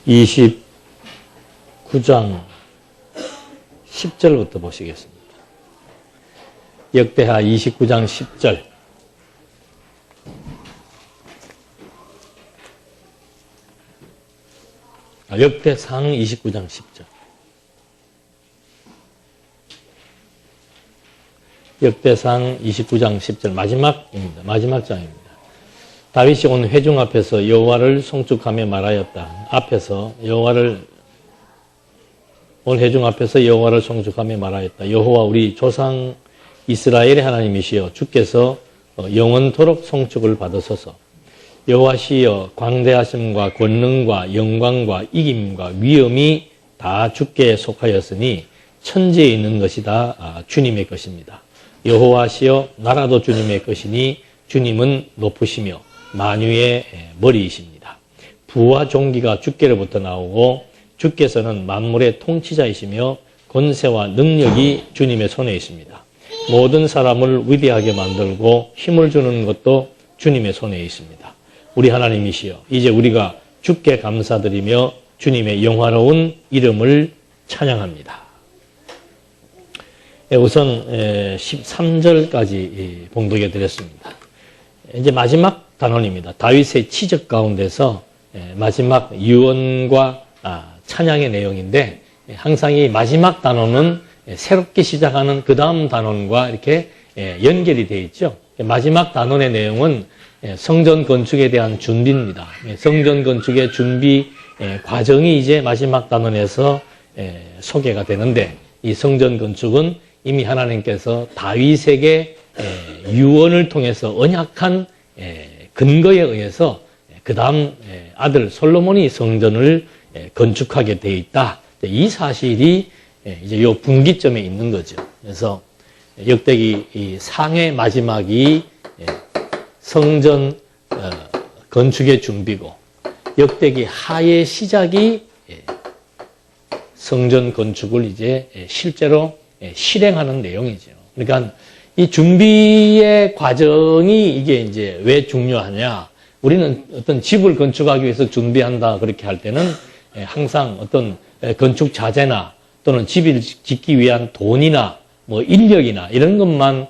29장 10절부터 보시겠습니다. 역대하 29장 10절. 역대상 29장 10절. 역대상 29장 10절 마지막입니다. 마지막 장입니다. 다윗이 온 회중 앞에서 여호와를 송축하며 말하였다. 온 회중 앞에서 여호와를 송축하며 말하였다. 여호와 우리 조상 이스라엘의 하나님이시여 주께서 영원토록 송축을 받으소서. 여호와시여 광대하심과 권능과 영광과 이김과 위엄이 다 주께 속하였으니 천지에 있는 것이 다 주님의 것입니다. 여호와시여 나라도 주님의 것이니 주님은 높으시며 만유의 머리이십니다. 부와 존귀가 주께로부터 나오고 주께서는 만물의 통치자이시며 권세와 능력이 주님의 손에 있습니다. 모든 사람을 위대하게 만들고 힘을 주는 것도 주님의 손에 있습니다. 우리 하나님이시여 이제 우리가 주께 감사드리며 주님의 영화로운 이름을 찬양합니다. 우선 13절까지 봉독해 드렸습니다. 이제 마지막 단원입니다. 다윗의 치적 가운데서 마지막 유언과 찬양의 내용인데 항상 이 마지막 단원은 새롭게 시작하는 그 다음 단원과 이렇게 연결이 되어 있죠. 마지막 단원의 내용은 성전 건축에 대한 준비입니다. 성전 건축의 준비 과정이 이제 마지막 단원에서 소개가 되는데 이 성전 건축은 이미 하나님께서 다윗에게 유언을 통해서 언약한 근거에 의해서 그 다음 아들 솔로몬이 성전을 건축하게 되어 있다. 이 사실이 이제 요 분기점에 있는 거죠. 그래서 역대기 이 상의 마지막이 성전 건축의 준비고 역대기 하의 시작이 성전 건축을 이제 실제로 실행하는 내용이죠. 그러니까 이 준비의 과정이 이게 이제 왜 중요하냐? 우리는 어떤 집을 건축하기 위해서 준비한다 그렇게 할 때는 항상 어떤 건축 자재나 또는 집을 짓기 위한 돈이나 뭐 인력이나 이런 것만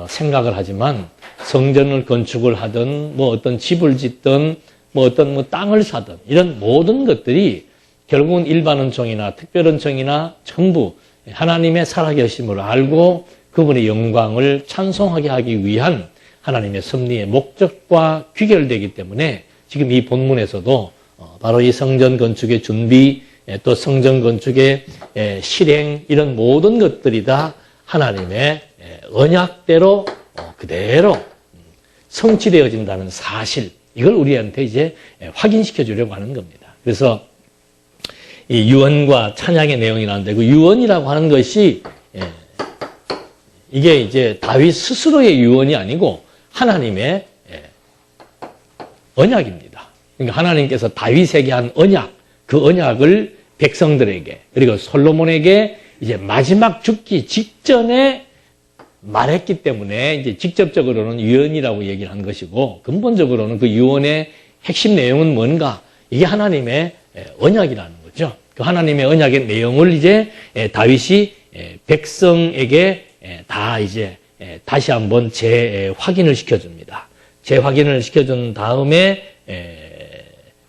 생각을 하지만 성전을 건축을 하든 뭐 어떤 집을 짓든 뭐 어떤 뭐 땅을 사든 이런 모든 것들이 결국은 일반 은총이나 특별 은총이나 전부 하나님의 살아계심을 알고 그분의 영광을 찬송하게 하기 위한 하나님의 섭리의 목적과 귀결되기 때문에 지금 이 본문에서도 바로 이 성전 건축의 준비 또 성전 건축의 실행 이런 모든 것들이 다 하나님의 언약대로 그대로 성취되어진다는 사실 이걸 우리한테 이제 확인시켜 주려고 하는 겁니다. 그래서 이 유언과 찬양의 내용이 나오는데 그 유언이라고 하는 것이 이게 이제 다윗 스스로의 유언이 아니고 하나님의 언약입니다. 그러니까 하나님께서 다윗에게 한 언약, 그 언약을 백성들에게 그리고 솔로몬에게 이제 마지막 죽기 직전에 말했기 때문에 이제 직접적으로는 유언이라고 얘기를 한 것이고 근본적으로는 그 유언의 핵심 내용은 뭔가 이게 하나님의 언약이라는 거죠. 그 하나님의 언약의 내용을 이제 다윗이 백성에게 다 이제 다시 한번 재확인을 시켜줍니다. 재확인을 시켜준 다음에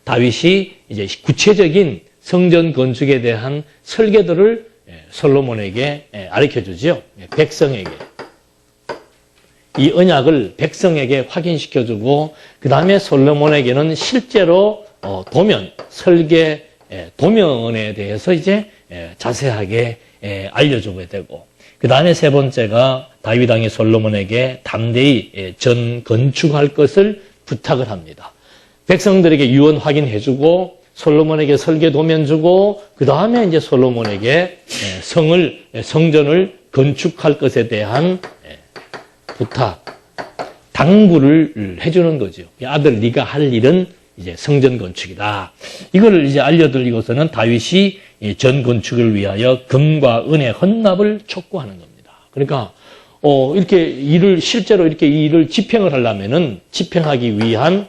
다윗이 이제 구체적인 성전 건축에 대한 설계도를 솔로몬에게 알려주죠. 백성에게. 이 언약을 백성에게 확인시켜주고 그 다음에 솔로몬에게는 실제로 도면, 설계, 도면에 대해서 이제 자세하게 알려주게 되고 그 다음에 세 번째가 다윗 왕이 솔로몬에게 담대히 전 건축할 것을 부탁을 합니다. 백성들에게 유언 확인해주고 솔로몬에게 설계 도면 주고 그 다음에 이제 솔로몬에게 성전을 건축할 것에 대한 부탁, 당부를 해주는 거죠. 아들, 네가 할 일은 이제 성전 건축이다. 이걸 이제 알려드리고서는 다윗이 전 건축을 위하여 금과 은의 헌납을 촉구하는 겁니다. 그러니까 이렇게 실제로 이렇게 이 일을 집행을 하려면은 집행하기 위한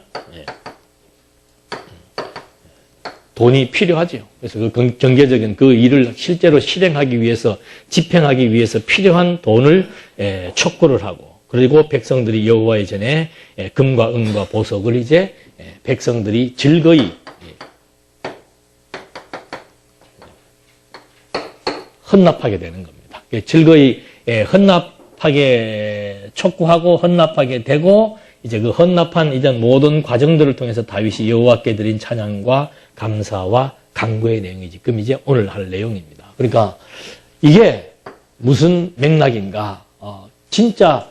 돈이 필요하죠. 그래서 그 경제적인 그 일을 실제로 실행하기 위해서, 집행하기 위해서 필요한 돈을 촉구를 하고, 그리고 백성들이 여호와의 전에 금과 은과 보석을 이제 백성들이 즐거이 헌납하게 되는 겁니다. 즐거이 헌납하게 촉구하고 헌납하게 되고, 이제 그 헌납한 이전 모든 과정들을 통해서 다윗이 여호와께 드린 찬양과 감사와 간구의 내용이지. 그럼 이제 오늘 할 내용입니다. 그러니까 이게 무슨 맥락인가? 진짜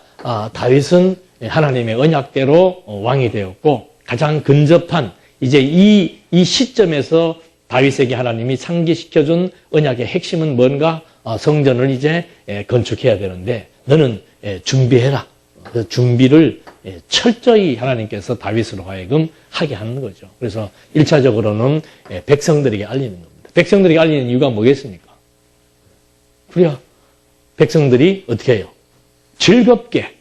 다윗은 하나님의 언약대로 왕이 되었고, 가장 근접한 이제 이 시점에서 다윗에게 하나님이 상기시켜준 언약의 핵심은 뭔가? 성전을 이제 건축해야 되는데 너는 준비해라. 그 준비를 철저히 하나님께서 다윗으로 하여금 하게 하는 거죠. 그래서 1차적으로는 백성들에게 알리는 겁니다. 백성들에게 알리는 이유가 뭐겠습니까? 그래야 백성들이 어떻게 해요? 즐겁게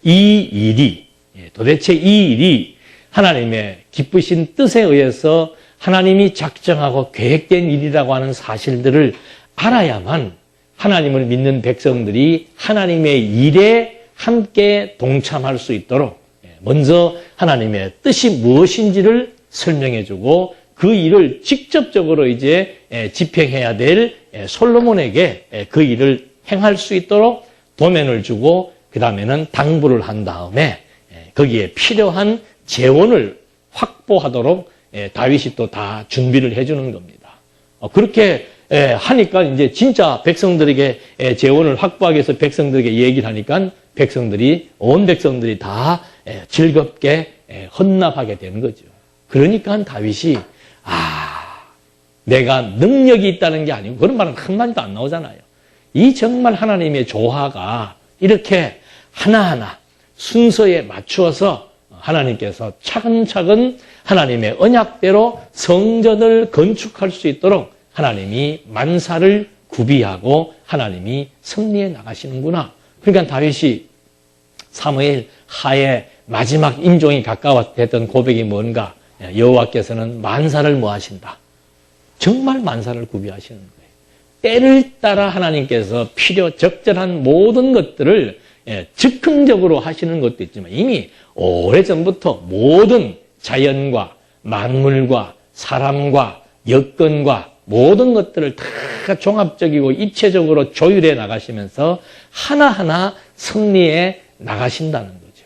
이 일이, 도대체 이 일이 하나님의 기쁘신 뜻에 의해서 하나님이 작정하고 계획된 일이라고 하는 사실들을 알아야만 하나님을 믿는 백성들이 하나님의 일에 함께 동참할 수 있도록 먼저 하나님의 뜻이 무엇인지를 설명해주고 그 일을 직접적으로 이제 집행해야 될 솔로몬에게 그 일을 행할 수 있도록 도면을 주고 그 다음에는 당부를 한 다음에 거기에 필요한 재원을 확보하도록 다윗이 또 다 준비를 해주는 겁니다. 그렇게 하니까 이제 진짜 백성들에게 재원을 확보하기 위해서 백성들에게 얘기를 하니까 온 백성들이 다 즐겁게 헌납하게 되는 거죠. 그러니까 다윗이 내가 능력이 있다는 게 아니고 그런 말은 한마디도 안 나오잖아요. 이 정말 하나님의 조화가 이렇게 하나하나 순서에 맞추어서 하나님께서 차근차근 하나님의 언약대로 성전을 건축할 수 있도록 하나님이 만사를 구비하고 하나님이 섭리해 나가시는구나. 그러니까 다윗이 사무엘 하의 마지막 임종이 가까웠던 고백이 뭔가? 여호와께서는 만사를 뭐 하신다? 정말 만사를 구비하시는 거예요. 때를 따라 하나님께서 적절한 모든 것들을 즉흥적으로 하시는 것도 있지만 이미 오래전부터 모든 자연과 만물과 사람과 여건과 모든 것들을 다 종합적이고 입체적으로 조율해 나가시면서 하나하나 승리해 나가신다는 거죠.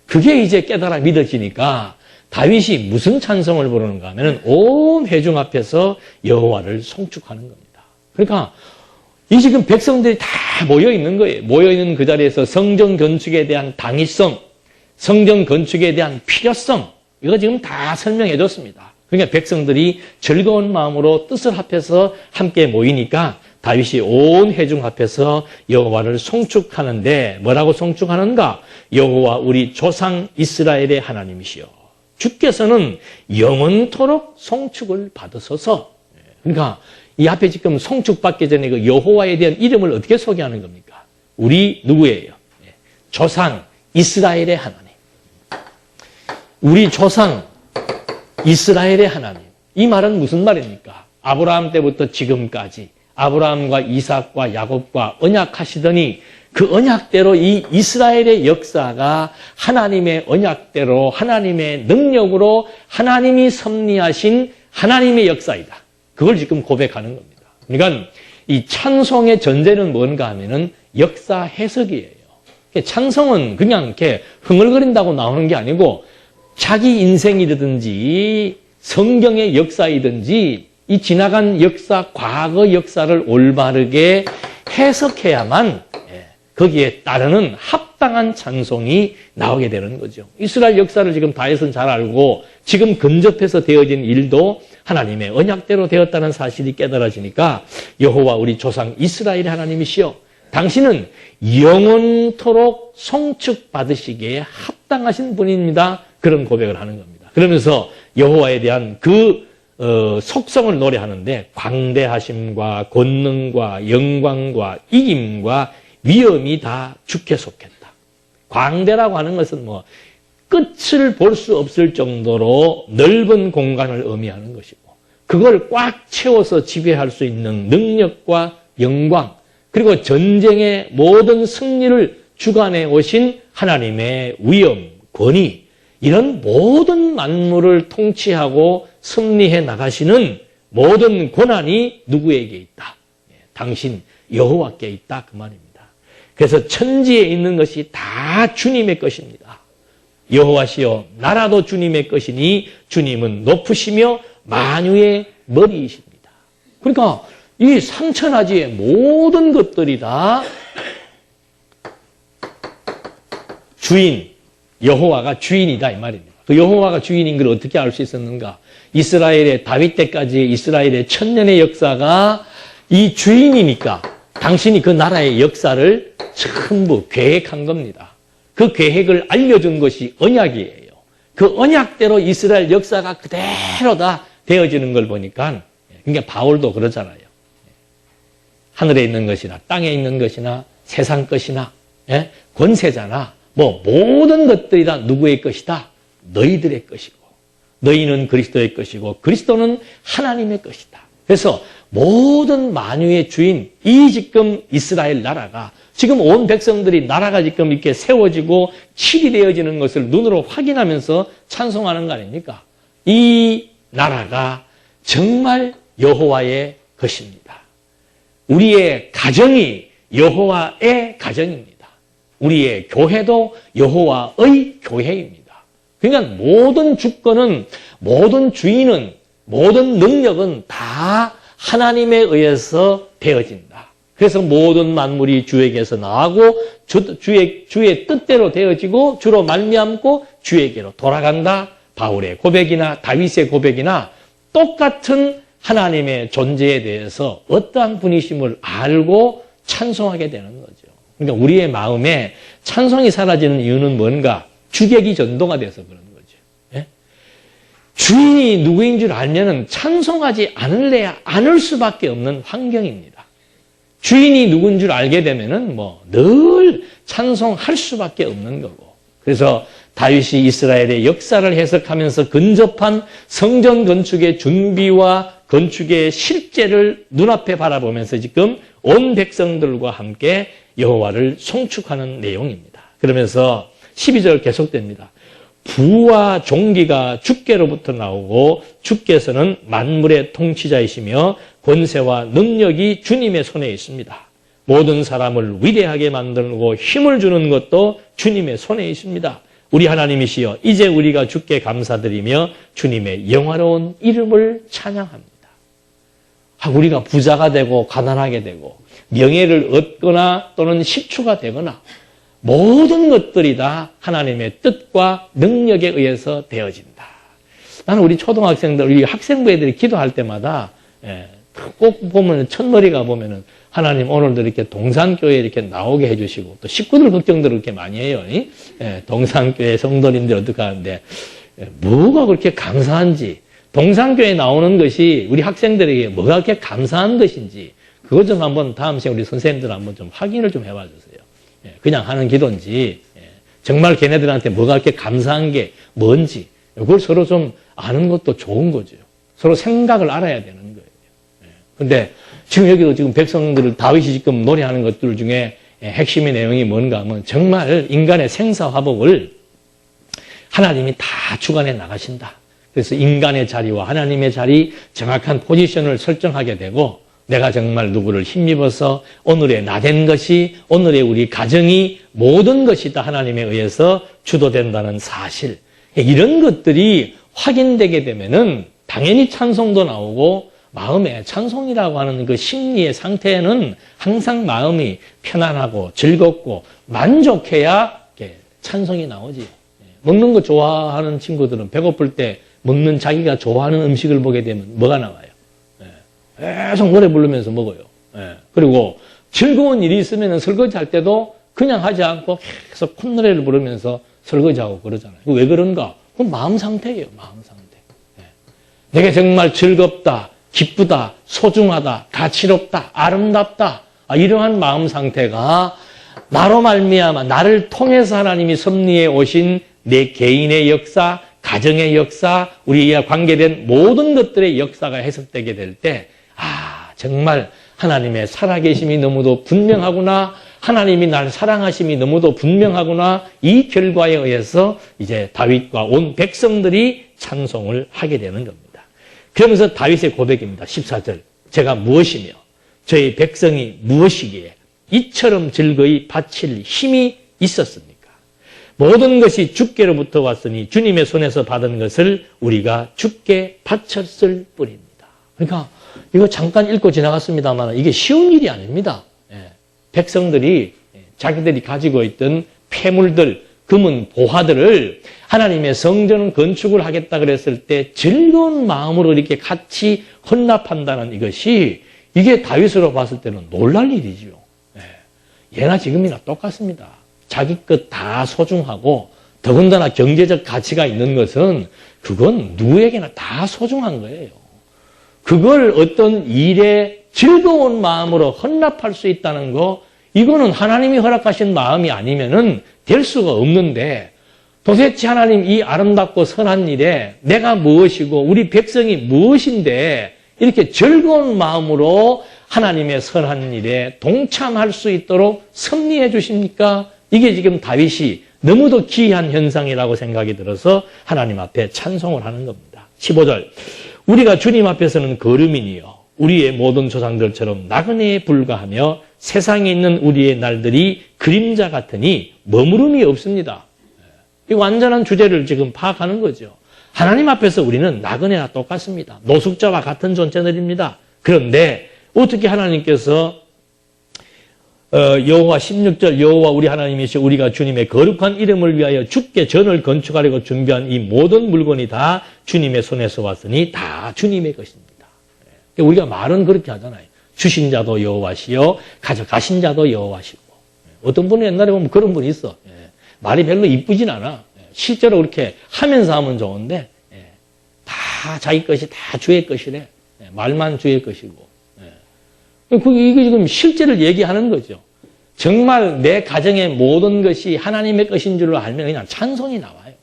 그게 이제 깨달아 믿어지니까 다윗이 무슨 찬송을 부르는가 하면 온 회중 앞에서 여호와를 송축하는 겁니다. 그러니까 이 지금 백성들이 다 모여 있는 거예요. 모여 있는 그 자리에서 성전 건축에 대한 당위성, 성전 건축에 대한 필요성, 이거 지금 다 설명해 줬습니다. 그러니까 백성들이 즐거운 마음으로 뜻을 합해서 함께 모이니까 다윗이 온 회중 앞에서 여호와를 송축하는데 뭐라고 송축하는가? 여호와 우리 조상 이스라엘의 하나님이시여. 주께서는 영원토록 송축을 받으소서. 그러니까 이 앞에 지금 송축받기 전에 그 여호와에 대한 이름을 어떻게 소개하는 겁니까? 우리 누구예요? 조상 이스라엘의 하나님. 우리 조상 이스라엘의 하나님. 이 말은 무슨 말입니까? 아브라함 때부터 지금까지 아브라함과 이삭과 야곱과 언약하시더니 그 언약대로 이 이스라엘의 역사가 하나님의 언약대로 하나님의 능력으로 하나님이 섭리하신 하나님의 역사이다. 그걸 지금 고백하는 겁니다. 그러니까 이 찬송의 전제는 뭔가 하면은 역사 해석이에요. 찬송은 그냥 이렇게 흥얼거린다고 나오는 게 아니고 자기 인생이든지 성경의 역사이든지 이 지나간 역사, 과거 역사를 올바르게 해석해야만 거기에 따르는 합당한 찬송이 나오게 되는 거죠. 이스라엘 역사를 지금 다윗은 잘 알고 지금 근접해서 되어진 일도 하나님의 언약대로 되었다는 사실이 깨달아지니까 여호와 우리 조상 이스라엘의 하나님이시여 당신은 영원토록 송축받으시기에 합당하신 분입니다. 그런 고백을 하는 겁니다. 그러면서 여호와에 대한 그 속성을 노래하는데 광대하심과 권능과 영광과 이김과 위엄이 다 주께 속했다. 광대라고 하는 것은 뭐 끝을 볼 수 없을 정도로 넓은 공간을 의미하는 것이고 그걸 꽉 채워서 지배할 수 있는 능력과 영광, 그리고 전쟁의 모든 승리를 주관해 오신 하나님의 위엄, 권위, 이런 모든 만물을 통치하고 승리해 나가시는 모든 권한이 누구에게 있다? 당신 여호와께 있다, 그 말입니다. 그래서 천지에 있는 것이 다 주님의 것입니다. 여호와시여 나라도 주님의 것이니 주님은 높으시며 만유의 머리이십니다. 그러니까 이 삼천하지의 모든 것들이 다 주인, 여호와가 주인이다 이 말입니다. 그 여호와가 주인인 걸 어떻게 알 수 있었는가? 이스라엘의 다윗 때까지 이스라엘의 천년의 역사가 이 주인이니까 당신이 그 나라의 역사를 전부 계획한 겁니다. 그 계획을 알려준 것이 언약이에요. 그 언약대로 이스라엘 역사가 그대로 다 되어지는 걸 보니까, 그러니까 바울도 그러잖아요. 하늘에 있는 것이나 땅에 있는 것이나 세상 것이나 권세자나 뭐 모든 것들이 다 누구의 것이다? 너희들의 것이고, 너희는 그리스도의 것이고 그리스도는 하나님의 것이다. 그래서 모든 만유의 주인, 이 지금 이스라엘 나라가, 지금 온 백성들이 나라가 지금 이렇게 세워지고 칠이 되어지는 것을 눈으로 확인하면서 찬송하는 거 아닙니까? 이 나라가 정말 여호와의 것입니다. 우리의 가정이 여호와의 가정입니다. 우리의 교회도 여호와의 교회입니다. 그러니까 모든 주권은, 모든 주인은, 모든 능력은 다 하나님에 의해서 되어진다. 그래서 모든 만물이 주에게서 나오고 주의 뜻대로 되어지고 주로 말미암고 주에게로 돌아간다. 바울의 고백이나 다윗의 고백이나 똑같은 하나님의 존재에 대해서 어떠한 분이심을 알고 찬송하게 되는 거죠. 그러니까 우리의 마음에 찬송이 사라지는 이유는 뭔가? 주객이 전도가 돼서 그런 거죠. 예? 주인이 누구인 줄 알면은 찬송하지 않을 수밖에 없는 환경입니다. 주인이 누군 줄 알게 되면은 뭐 늘 찬송할 수밖에 없는 거고. 그래서 다윗이 이스라엘의 역사를 해석하면서 근접한 성전 건축의 준비와 건축의 실제를 눈앞에 바라보면서 지금 온 백성들과 함께 여호와를 송축하는 내용입니다. 그러면서 12절 계속됩니다. 부와 종기가 주께로부터 나오고 주께서는 만물의 통치자이시며 권세와 능력이 주님의 손에 있습니다. 모든 사람을 위대하게 만들고 힘을 주는 것도 주님의 손에 있습니다. 우리 하나님이시여 이제 우리가 주께 감사드리며 주님의 영화로운 이름을 찬양합니다. 우리가 부자가 되고 가난하게 되고 명예를 얻거나 또는 식추가 되거나 모든 것들이 다 하나님의 뜻과 능력에 의해서 되어진다. 나는 우리 초등학생들, 우리 학생부 애들이 기도할 때마다 꼭 보면 첫머리가 보면은 하나님 오늘도 이렇게 동산교회 이렇게 나오게 해주시고 또 식구들 걱정들을 그렇게 많이 해요. 동산교회 성도님들 어떻게 하는데 뭐가 그렇게 감사한지, 동산교회 나오는 것이 우리 학생들에게 뭐가 그렇게 감사한 것인지 그것 좀 한번 다음 시간에 우리 선생님들 한번 좀 확인을 좀 해봐 주세요. 그냥 하는 기도인지 정말 걔네들한테 뭐가 그렇게 감사한 게 뭔지 그걸 서로 좀 아는 것도 좋은 거죠. 서로 생각을 알아야 되는 거예요. 그런데 지금 여기도 지금 백성들을 다윗이 지금 노래하는 것들 중에 핵심의 내용이 뭔가 하면 정말 인간의 생사화복을 하나님이 다 주관해 나가신다. 그래서 인간의 자리와 하나님의 자리 정확한 포지션을 설정하게 되고 내가 정말 누구를 힘입어서 오늘의 나된 것이, 오늘의 우리 가정이 모든 것이 다 하나님에 의해서 주도된다는 사실, 이런 것들이 확인되게 되면은 당연히 찬송도 나오고 마음에 찬송이라고 하는 그 심리의 상태에는 항상 마음이 편안하고 즐겁고 만족해야 찬송이 나오지. 먹는 거 좋아하는 친구들은 배고플 때 먹는 자기가 좋아하는 음식을 보게 되면 뭐가 나와요? 계속 노래 부르면서 먹어요. 그리고 즐거운 일이 있으면 설거지 할 때도 그냥 하지 않고 계속 콧노래를 부르면서 설거지하고 그러잖아요. 왜 그런가? 그건 마음 상태예요. 마음 상태. 내가 정말 즐겁다, 기쁘다, 소중하다, 가치롭다, 아름답다, 이러한 마음 상태가 나로 말미암아 나를 통해서 하나님이 섭리해 오신 내 개인의 역사, 가정의 역사, 우리와 관계된 모든 것들의 역사가 해석되게 될 때, 정말 하나님의 살아계심이 너무도 분명하구나, 하나님이 날 사랑하심이 너무도 분명하구나, 이 결과에 의해서 이제 다윗과 온 백성들이 찬송을 하게 되는 겁니다. 그러면서 다윗의 고백입니다. 14절. 제가 무엇이며 저희 백성이 무엇이기에 이처럼 즐거이 바칠 힘이 있었습니까? 모든 것이 주께로부터 왔으니 주님의 손에서 받은 것을 우리가 주께 바쳤을 뿐입니다. 그러니까 이거 잠깐 읽고 지나갔습니다만 이게 쉬운 일이 아닙니다. 백성들이 자기들이 가지고 있던 폐물들, 금은 보화들을 하나님의 성전 건축을 하겠다 그랬을 때 즐거운 마음으로 이렇게 같이 헌납한다는 이것이 이게 다윗으로 봤을 때는 놀랄 일이죠. 예나 지금이나 똑같습니다. 자기 것 다 소중하고 더군다나 경제적 가치가 있는 것은 그건 누구에게나 다 소중한 거예요. 그걸 어떤 일에 즐거운 마음으로 헌납할 수 있다는 거, 이거는 하나님이 허락하신 마음이 아니면은 될 수가 없는데, 도대체 하나님 이 아름답고 선한 일에 내가 무엇이고 우리 백성이 무엇인데 이렇게 즐거운 마음으로 하나님의 선한 일에 동참할 수 있도록 섭리해 주십니까? 이게 지금 다윗이 너무도 기이한 현상이라고 생각이 들어서 하나님 앞에 찬송을 하는 겁니다. 15절. 우리가 주님 앞에서는 거름이니요 우리의 모든 조상들처럼 나그네에 불과하며 세상에 있는 우리의 날들이 그림자 같으니 머무름이 없습니다. 이 완전한 주제를 지금 파악하는 거죠. 하나님 앞에서 우리는 나그네와 똑같습니다. 노숙자와 같은 존재들입니다. 그런데 어떻게 하나님께서 여호와 16절 여호와 우리 하나님이시여 우리가 주님의 거룩한 이름을 위하여 주께 전을 건축하려고 준비한 이 모든 물건이 다 주님의 손에서 왔으니 다 주님의 것입니다. 우리가 말은 그렇게 하잖아요. 주신 자도 여호와시요 가져가신 자도 여호와시고. 어떤 분은 옛날에 보면 그런 분이 있어. 말이 별로 이쁘진 않아. 실제로 그렇게 하면서 하면 좋은데 다 자기 것이 다 주의 것이래. 말만 주의 것이고. 이게 지금 실제를 얘기하는 거죠. 정말 내 가정의 모든 것이 하나님의 것인 줄로 알면 그냥 찬송이 나와요.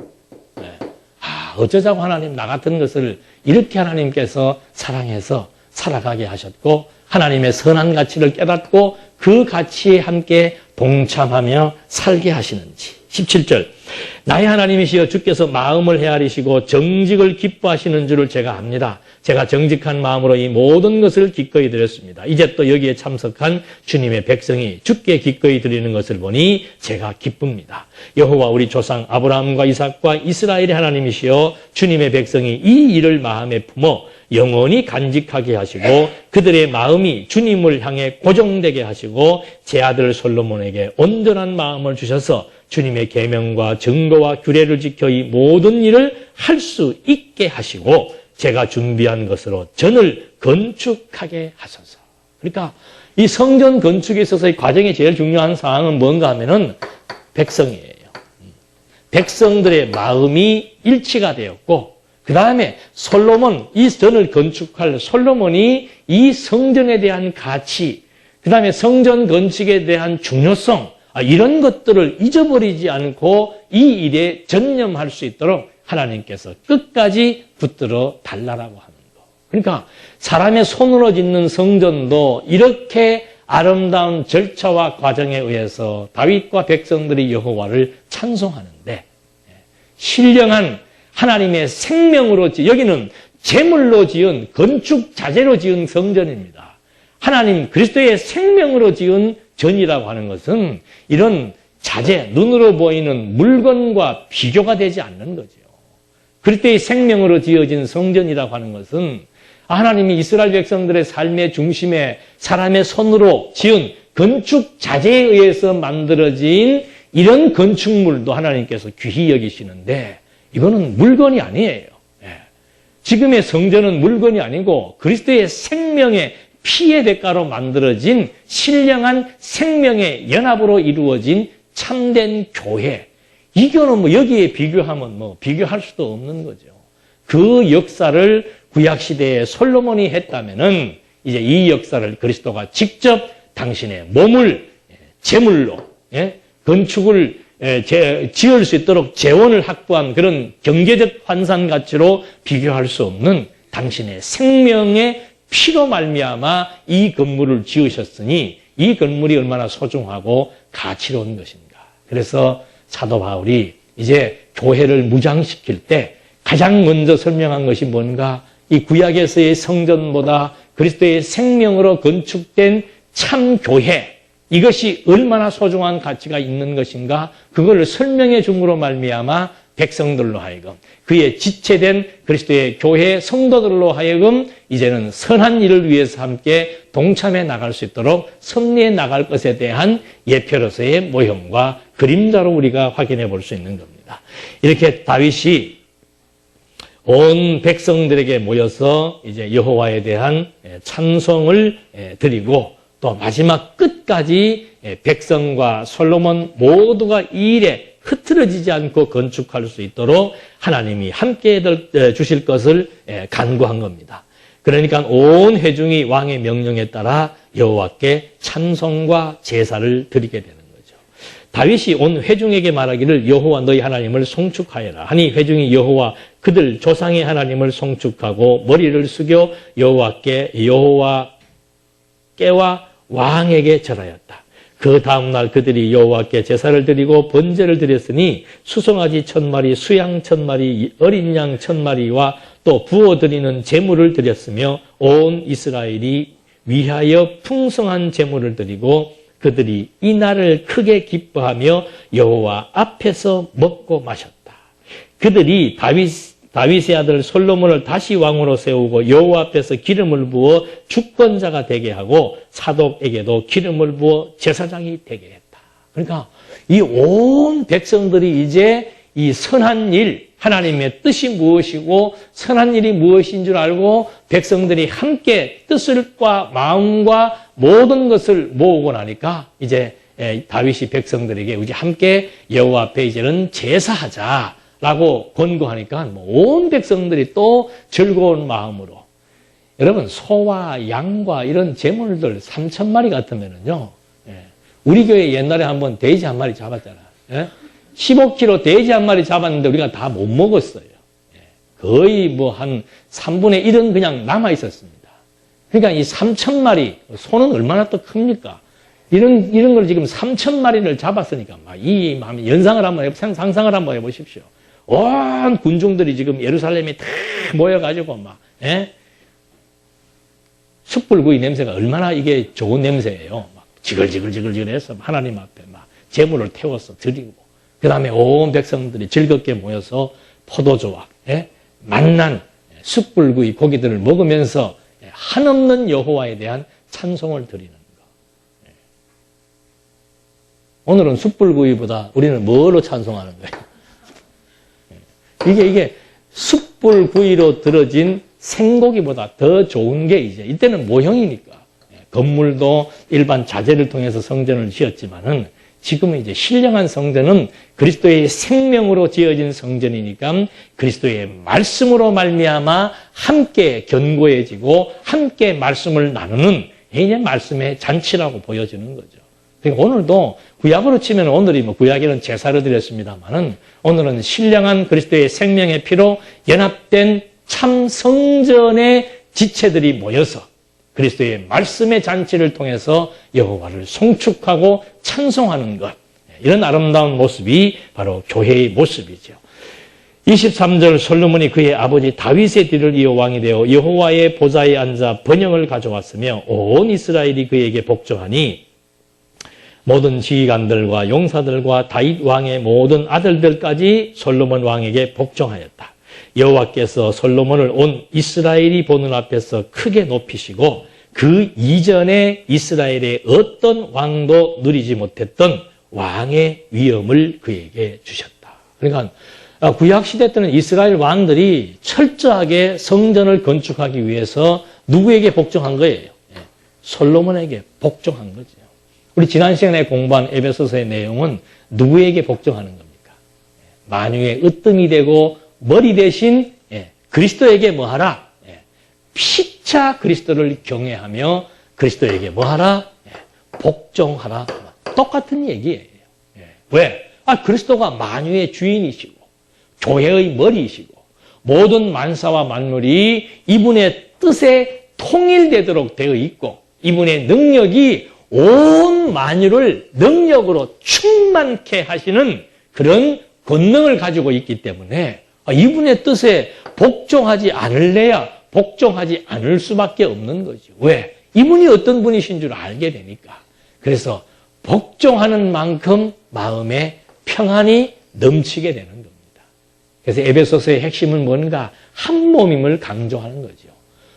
어쩌자고 하나님 나 같은 것을 이렇게 하나님께서 사랑해서 살아가게 하셨고 하나님의 선한 가치를 깨닫고 그 가치에 함께 동참하며 살게 하시는지. 17절. 나의 하나님이시여 주께서 마음을 헤아리시고 정직을 기뻐하시는 줄을 제가 압니다. 제가 정직한 마음으로 이 모든 것을 기꺼이 드렸습니다. 이제 또 여기에 참석한 주님의 백성이 주께 기꺼이 드리는 것을 보니 제가 기쁩니다. 여호와 우리 조상 아브라함과 이삭과 이스라엘의 하나님이시여 주님의 백성이 이 일을 마음에 품어 영원히 간직하게 하시고 그들의 마음이 주님을 향해 고정되게 하시고 제 아들 솔로몬에게 온전한 마음을 주셔서 주님의 계명과 증거와 규례를 지켜 이 모든 일을 할 수 있게 하시고 제가 준비한 것으로 전을 건축하게 하소서. 그러니까 이 성전 건축에 있어서의 과정이 제일 중요한 사항은 뭔가 하면은 백성이에요. 백성들의 마음이 일치가 되었고 그 다음에 솔로몬, 이 전을 건축할 솔로몬이 이 성전에 대한 가치, 그 다음에 성전 건축에 대한 중요성, 이런 것들을 잊어버리지 않고 이 일에 전념할 수 있도록 하나님께서 끝까지 붙들어 달라라고 하는 거. 그러니까 사람의 손으로 짓는 성전도 이렇게 아름다운 절차와 과정에 의해서 다윗과 백성들이 여호와를 찬송하는데 신령한 하나님의 생명으로 여기는 제물로 지은 건축 자재로 지은 성전입니다. 하나님 그리스도의 생명으로 지은 전이라고 하는 것은 이런 자재, 눈으로 보이는 물건과 비교가 되지 않는 거죠. 그리스도의 생명으로 지어진 성전이라고 하는 것은 하나님이 이스라엘 백성들의 삶의 중심에 사람의 손으로 지은 건축 자재에 의해서 만들어진 이런 건축물도 하나님께서 귀히 여기시는데 이거는 물건이 아니에요. 지금의 성전은 물건이 아니고 그리스도의 생명의 피의 대가로 만들어진 신령한 생명의 연합으로 이루어진 참된 교회. 이거는 뭐 여기에 비교하면 뭐 비교할 수도 없는 거죠. 그 역사를 구약시대에 솔로몬이 했다면은 이제 이 역사를 그리스도가 직접 당신의 몸을 제물로 건축을 지을 수 있도록 재원을 확보한 그런 경제적 환산 가치로 비교할 수 없는 당신의 생명의 피로 말미암아 이 건물을 지으셨으니 이 건물이 얼마나 소중하고 가치로운 것인가. 그래서 사도 바울이 이제 교회를 무장시킬 때 가장 먼저 설명한 것이 뭔가, 이 구약에서의 성전보다 그리스도의 생명으로 건축된 참 교회, 이것이 얼마나 소중한 가치가 있는 것인가, 그걸 설명해 줌으로 말미암아 백성들로 하여금, 그의 지체된 그리스도의 교회 성도들로 하여금 이제는 선한 일을 위해서 함께 동참해 나갈 수 있도록 섭리해 나갈 것에 대한 예표로서의 모형과 그림자로 우리가 확인해 볼 수 있는 겁니다. 이렇게 다윗이 온 백성들에게 모여서 이제 여호와에 대한 찬송을 드리고, 또 마지막 끝까지 백성과 솔로몬 모두가 이 일에 흐트러지지 않고 건축할 수 있도록 하나님이 함께 주실 것을 간구한 겁니다. 그러니까 온 회중이 왕의 명령에 따라 여호와께 찬송과 제사를 드리게 되는 거죠. 다윗이 온 회중에게 말하기를 여호와 너희 하나님을 송축하여라 하니, 회중이 여호와 그들 조상의 하나님을 송축하고 머리를 숙여 여호와께와 왕에게 절하였다. 그 다음날 그들이 여호와께 제사를 드리고 번제를 드렸으니 수송아지 1000마리, 수양 1000마리, 어린 양 1000마리와 또 부어드리는 제물을 드렸으며 온 이스라엘이 위하여 풍성한 제물을 드리고 그들이 이 날을 크게 기뻐하며 여호와 앞에서 먹고 마셨다. 그들이 다윗의 아들 솔로몬을 다시 왕으로 세우고 여호와 앞에서 기름을 부어 주권자가 되게 하고 사독에게도 기름을 부어 제사장이 되게 했다. 그러니까 이 온 백성들이 이제 이 선한 일, 하나님의 뜻이 무엇이고 선한 일이 무엇인 줄 알고 백성들이 함께 뜻과 마음과 모든 것을 모으고 나니까 이제 다윗이 백성들에게 우리 함께 여호와 앞에 이제는 제사하자 라고 권고하니까 온 백성들이 또 즐거운 마음으로, 여러분 소와 양과 이런 제물들 3000마리 같으면은요, 우리 교회 옛날에 한번 돼지 한 마리 잡았잖아요. 15kg 돼지 한 마리 잡았는데 우리가 다 못 먹었어요. 거의 뭐 한 3분의 1은 그냥 남아 있었습니다. 그러니까 이 3000마리, 소는 얼마나 또 큽니까? 이런 걸 지금 3000마리를 잡았으니까 이 연상을 한번 상상을 한번 해보십시오. 온 군중들이 지금 예루살렘에 다 모여가지고 숯불구이 냄새가 얼마나 이게 좋은 냄새예요. 막 지글지글지글지글해서 하나님 앞에 막 제물을 태워서 드리고, 그 다음에 온 백성들이 즐겁게 모여서 포도주와 맛난 숯불구이 고기들을 먹으면서 한없는 여호와에 대한 찬송을 드리는 것. 오늘은 숯불구이보다 우리는 뭘로 찬송하는 거예요? 이게 숯불구이로 들어진 생고기보다 더 좋은 게 이때는 모형이니까. 건물도 일반 자재를 통해서 성전을 지었지만은 지금은 이제 신령한 성전은 그리스도의 생명으로 지어진 성전이니까 그리스도의 말씀으로 말미암아 함께 견고해지고 함께 말씀을 나누는 이제 말씀의 잔치라고 보여지는 거죠. 그러니까 오늘도 구약으로 치면 오늘이 구약에는 제사를 드렸습니다만은 오늘은 신령한 그리스도의 생명의 피로 연합된 참 성전의 지체들이 모여서 그리스도의 말씀의 잔치를 통해서 여호와를 송축하고 찬송하는 것, 이런 아름다운 모습이 바로 교회의 모습이죠. 23절 솔로몬이 그의 아버지 다윗의 뒤를 이어 왕이 되어 여호와의 보좌에 앉아 번영을 가져왔으며 온 이스라엘이 그에게 복종하니 모든 지휘관들과 용사들과 다윗 왕의 모든 아들들까지 솔로몬 왕에게 복종하였다. 여호와께서 솔로몬을 온 이스라엘이 보는 앞에서 크게 높이시고 그 이전에 이스라엘의 어떤 왕도 누리지 못했던 왕의 위엄을 그에게 주셨다. 그러니까 구약시대 때는 이스라엘 왕들이 철저하게 성전을 건축하기 위해서 누구에게 복종한 거예요? 솔로몬에게 복종한 거죠. 우리 지난 시간에 공부한 에베소서의 내용은 누구에게 복종하는 겁니까? 만유의 으뜸이 되고 머리 대신 그리스도에게 뭐하라? 피차 그리스도를 경외하며 그리스도에게 뭐하라? 복종하라. 똑같은 얘기예요. 왜? 그리스도가 만유의 주인이시고 교회의 머리이시고 모든 만사와 만물이 이분의 뜻에 통일되도록 되어 있고 이분의 능력이 온 만유를 능력으로 충만케 하시는 그런 권능을 가지고 있기 때문에 이분의 뜻에 복종하지 않을래야 복종하지 않을 수밖에 없는 거죠. 왜? 이분이 어떤 분이신 줄 알게 되니까. 그래서 복종하는 만큼 마음에 평안이 넘치게 되는 겁니다. 그래서 에베소서의 핵심은 뭔가 한 몸임을 강조하는 거죠.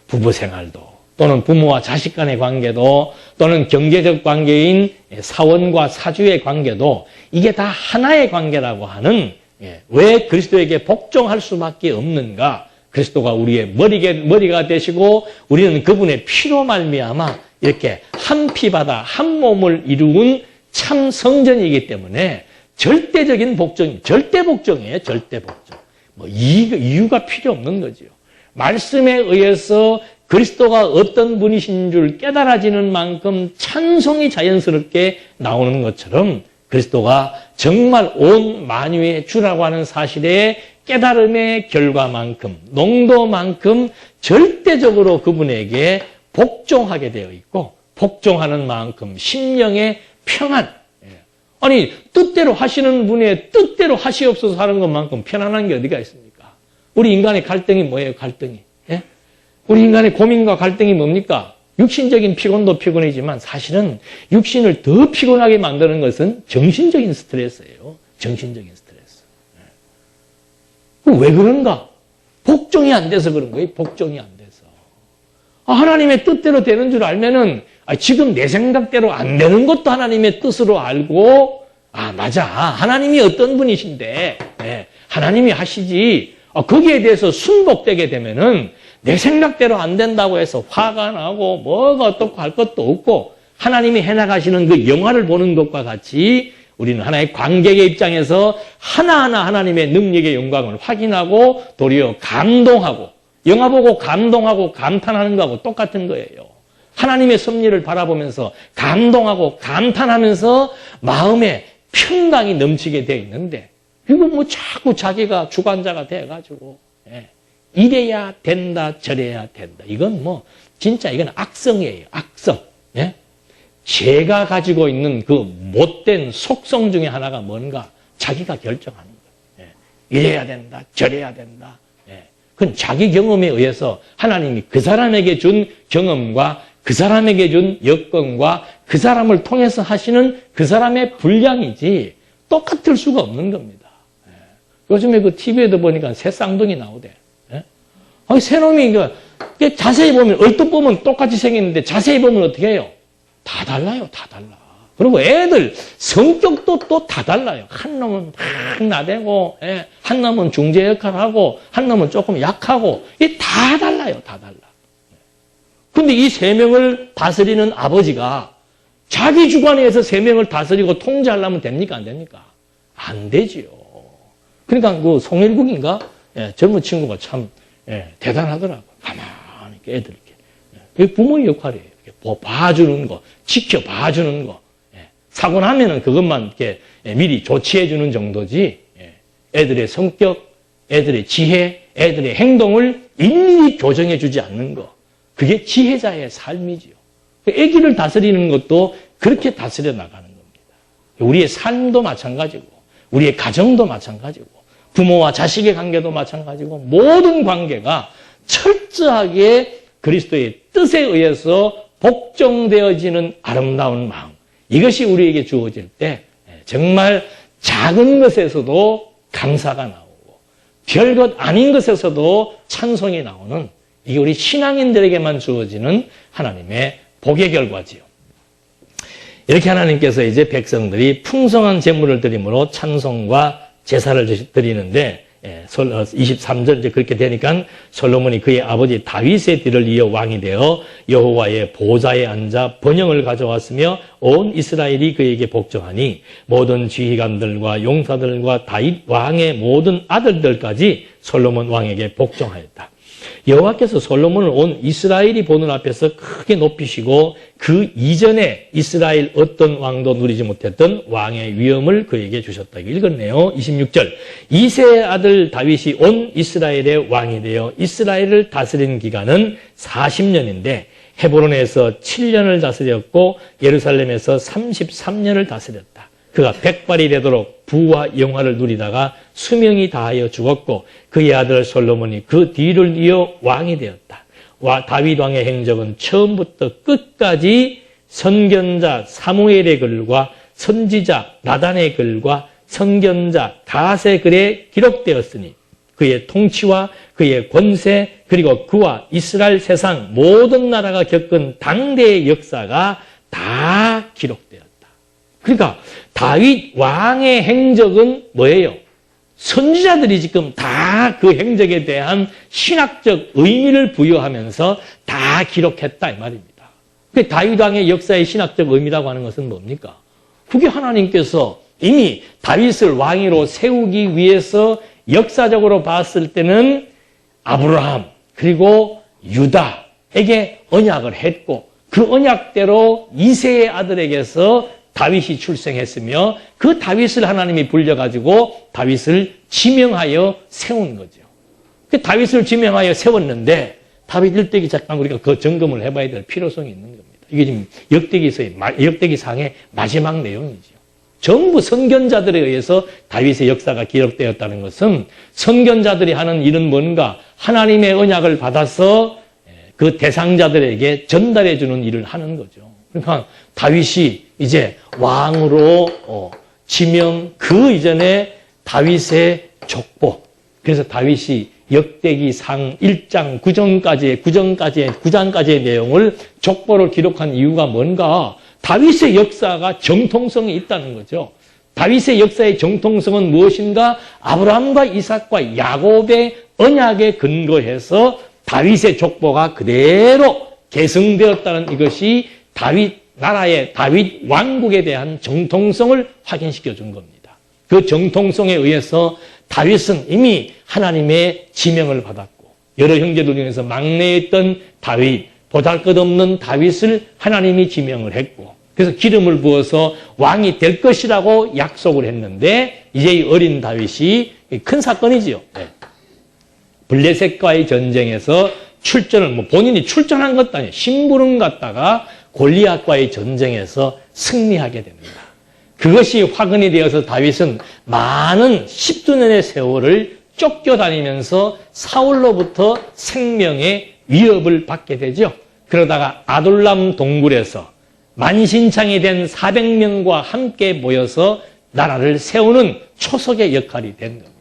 부부 생활도 또는 부모와 자식 간의 관계도 또는 경제적 관계인 사원과 사주의 관계도 이게 다 하나의 관계라고 하는 왜 그리스도에게 복종할 수밖에 없는가? 그리스도가 우리의 머리가 되시고 우리는 그분의 피로 말미암아 이렇게 한 피바다 한 몸을 이루은 참 성전이기 때문에 절대적인 복종, 절대 복종이에요. 절대 복종. 이유가 필요 없는 거죠. 말씀에 의해서 그리스도가 어떤 분이신 줄 깨달아지는 만큼 찬송이 자연스럽게 나오는 것처럼 그리스도가 정말 온 만유의 주라고 하는 사실의 깨달음의 결과만큼, 농도만큼 절대적으로 그분에게 복종하게 되어 있고 복종하는 만큼 심령의 평안. 아니 뜻대로 하시는 분의 뜻대로 하시옵소서 하는 것만큼 편안한 게 어디가 있습니까? 우리 인간의 갈등이 뭐예요? 갈등이. 예? 우리 인간의 고민과 갈등이 뭡니까? 육신적인 피곤도 피곤이지만 사실은 육신을 더 피곤하게 만드는 것은 정신적인 스트레스예요. 정신적인 스트레스. 왜 그런가? 복종이 안 돼서 그런 거예요. 복종이 안 돼서. 하나님의 뜻대로 되는 줄 알면은 지금 내 생각대로 안 되는 것도 하나님의 뜻으로 알고 맞아. 하나님이 어떤 분이신데 하나님이 하시지. 거기에 대해서 순복되게 되면은 내 생각대로 안 된다고 해서 화가 나고 뭐가 어떻고 할 것도 없고 하나님이 해나가시는 그 영화를 보는 것과 같이 우리는 하나의 관객의 입장에서 하나하나 하나님의 능력의 영광을 확인하고 도리어 감동하고 영화 보고 감동하고 감탄하는 거하고 똑같은 거예요. 하나님의 섭리를 바라보면서 감동하고 감탄하면서 마음에 평강이 넘치게 되어 있는데 이거 자꾸 자기가 주관자가 돼가지고 이래야 된다 저래야 된다. 이건 진짜 이건 악성이에요. 악성. 제가 가지고 있는 그 못된 속성 중에 하나가 뭔가 자기가 결정하는 거예요. 이래야 된다 저래야 된다. 그건 자기 경험에 의해서 하나님이 그 사람에게 준 경험과 그 사람에게 준 여건과 그 사람을 통해서 하시는 그 사람의 분량이지 똑같을 수가 없는 겁니다. 요즘에 그 TV에도 보니까 새 쌍둥이 나오대. 새 놈이 자세히 보면 얼핏 보면 똑같이 생겼는데 자세히 보면 어떻게 해요? 다 달라요. 다 달라. 그리고 애들 성격도 또 다 달라요. 한 놈은 막 나대고 한 놈은 중재 역할을 하고 한 놈은 조금 약하고 이게 다 달라요. 다 달라. 근데 이 세 명을 다스리는 아버지가 자기 주관에 의해서 세 명을 다스리고 통제하려면 됩니까? 안 됩니까? 안 되지요. 그러니까 그 송일국인가? 젊은 친구가 참 대단하더라고요. 가만히 애들 이렇게. 부모의 역할이에요. 이렇게 봐주는 거, 지켜봐주는 거. 사고 나면은 그것만 이렇게 미리 조치해주는 정도지. 애들의 성격, 애들의 지혜, 애들의 행동을 일일이 교정해주지 않는 거. 그게 지혜자의 삶이지요. 아기를 다스리는 것도 그렇게 다스려 나가는 겁니다. 우리의 삶도 마찬가지고, 우리의 가정도 마찬가지고, 부모와 자식의 관계도 마찬가지고, 모든 관계가 철저하게 그리스도의 뜻에 의해서 복종되어지는 아름다운 마음. 이것이 우리에게 주어질 때 정말 작은 것에서도 감사가 나오고, 별것 아닌 것에서도 찬송이 나오는 이게 우리 신앙인들에게만 주어지는 하나님의 복의 결과지요. 이렇게 하나님께서 이제 백성들이 풍성한 제물을 드림으로 찬송과 제사를 드리는데 23절 이제 그렇게 되니까 솔로몬이 그의 아버지 다윗의 뒤를 이어 왕이 되어 여호와의 보좌에 앉아 번영을 가져왔으며 온 이스라엘이 그에게 복종하니 모든 지휘관들과 용사들과 다윗 왕의 모든 아들들까지 솔로몬 왕에게 복종하였다. 여호와께서 솔로몬을 온 이스라엘이 보는 앞에서 크게 높이시고 그 이전에 이스라엘 어떤 왕도 누리지 못했던 왕의 위엄을 그에게 주셨다. 읽었네요. 26절. 이새의 아들 다윗이 온 이스라엘의 왕이 되어 이스라엘을 다스린 기간은 40년인데 헤브론에서 7년을 다스렸고 예루살렘에서 33년을 다스렸다. 그가 백발이 되도록 부와 영화를 누리다가 수명이 다하여 죽었고 그의 아들 솔로몬이 그 뒤를 이어 왕이 되었다. 다윗 왕의 행적은 처음부터 끝까지 선견자 사무엘의 글과 선지자 나단의 글과 선견자 갓의 글에 기록되었으니 그의 통치와 그의 권세 그리고 그와 이스라엘 세상 모든 나라가 겪은 당대의 역사가 다 기록되었다. 그러니까 다윗 왕의 행적은 뭐예요? 선지자들이 지금 다 그 행적에 대한 신학적 의미를 부여하면서 다 기록했다 이 말입니다. 그 다윗 왕의 역사의 신학적 의미라고 하는 것은 뭡니까? 그게 하나님께서 이미 다윗을 왕위로 세우기 위해서 역사적으로 봤을 때는 아브라함 그리고 유다에게 언약을 했고 그 언약대로 이새의 아들에게서 다윗이 출생했으며 그 다윗을 하나님이 불려가지고 다윗을 지명하여 세운 거죠. 그 다윗을 지명하여 세웠는데 다윗 일대기 잠깐 우리가 그 점검을 해봐야 될 필요성이 있는 겁니다. 이게 지금 역대기상의 마지막 내용이죠. 전부 선견자들에 의해서 다윗의 역사가 기록되었다는 것은 선견자들이 하는 일은 뭔가 하나님의 언약을 받아서 그 대상자들에게 전달해 주는 일을 하는 거죠. 그러니까 다윗이 이제 왕으로 지명 그 이전에 다윗의 족보. 그래서 다윗이 역대기상 1장 9장까지의 내용을 족보를 기록한 이유가 뭔가? 다윗의 역사가 정통성이 있다는 거죠. 다윗의 역사의 정통성은 무엇인가? 아브라함과 이삭과 야곱의 언약에 근거해서 다윗의 족보가 그대로 계승되었다는 이것이 나라의 다윗 왕국에 대한 정통성을 확인시켜 준 겁니다. 그 정통성에 의해서 다윗은 이미 하나님의 지명을 받았고 여러 형제들 중에서 막내였던 다윗, 보잘것없는 다윗을 하나님이 지명을 했고 그래서 기름을 부어서 왕이 될 것이라고 약속을 했는데 이제 이 어린 다윗이 큰 사건이지요. 네. 블레셋과의 전쟁에서 출전을 본인이 출전한 것도 아니에요. 심부름 갔다가 골리앗과의 전쟁에서 승리하게 됩니다. 그것이 화근이 되어서 다윗은 많은 10주년의 세월을 쫓겨다니면서 사울로부터 생명의 위협을 받게 되죠. 그러다가 아둘람 동굴에서 만신창이 된 400명과 함께 모여서 나라를 세우는 초석의 역할이 된 겁니다.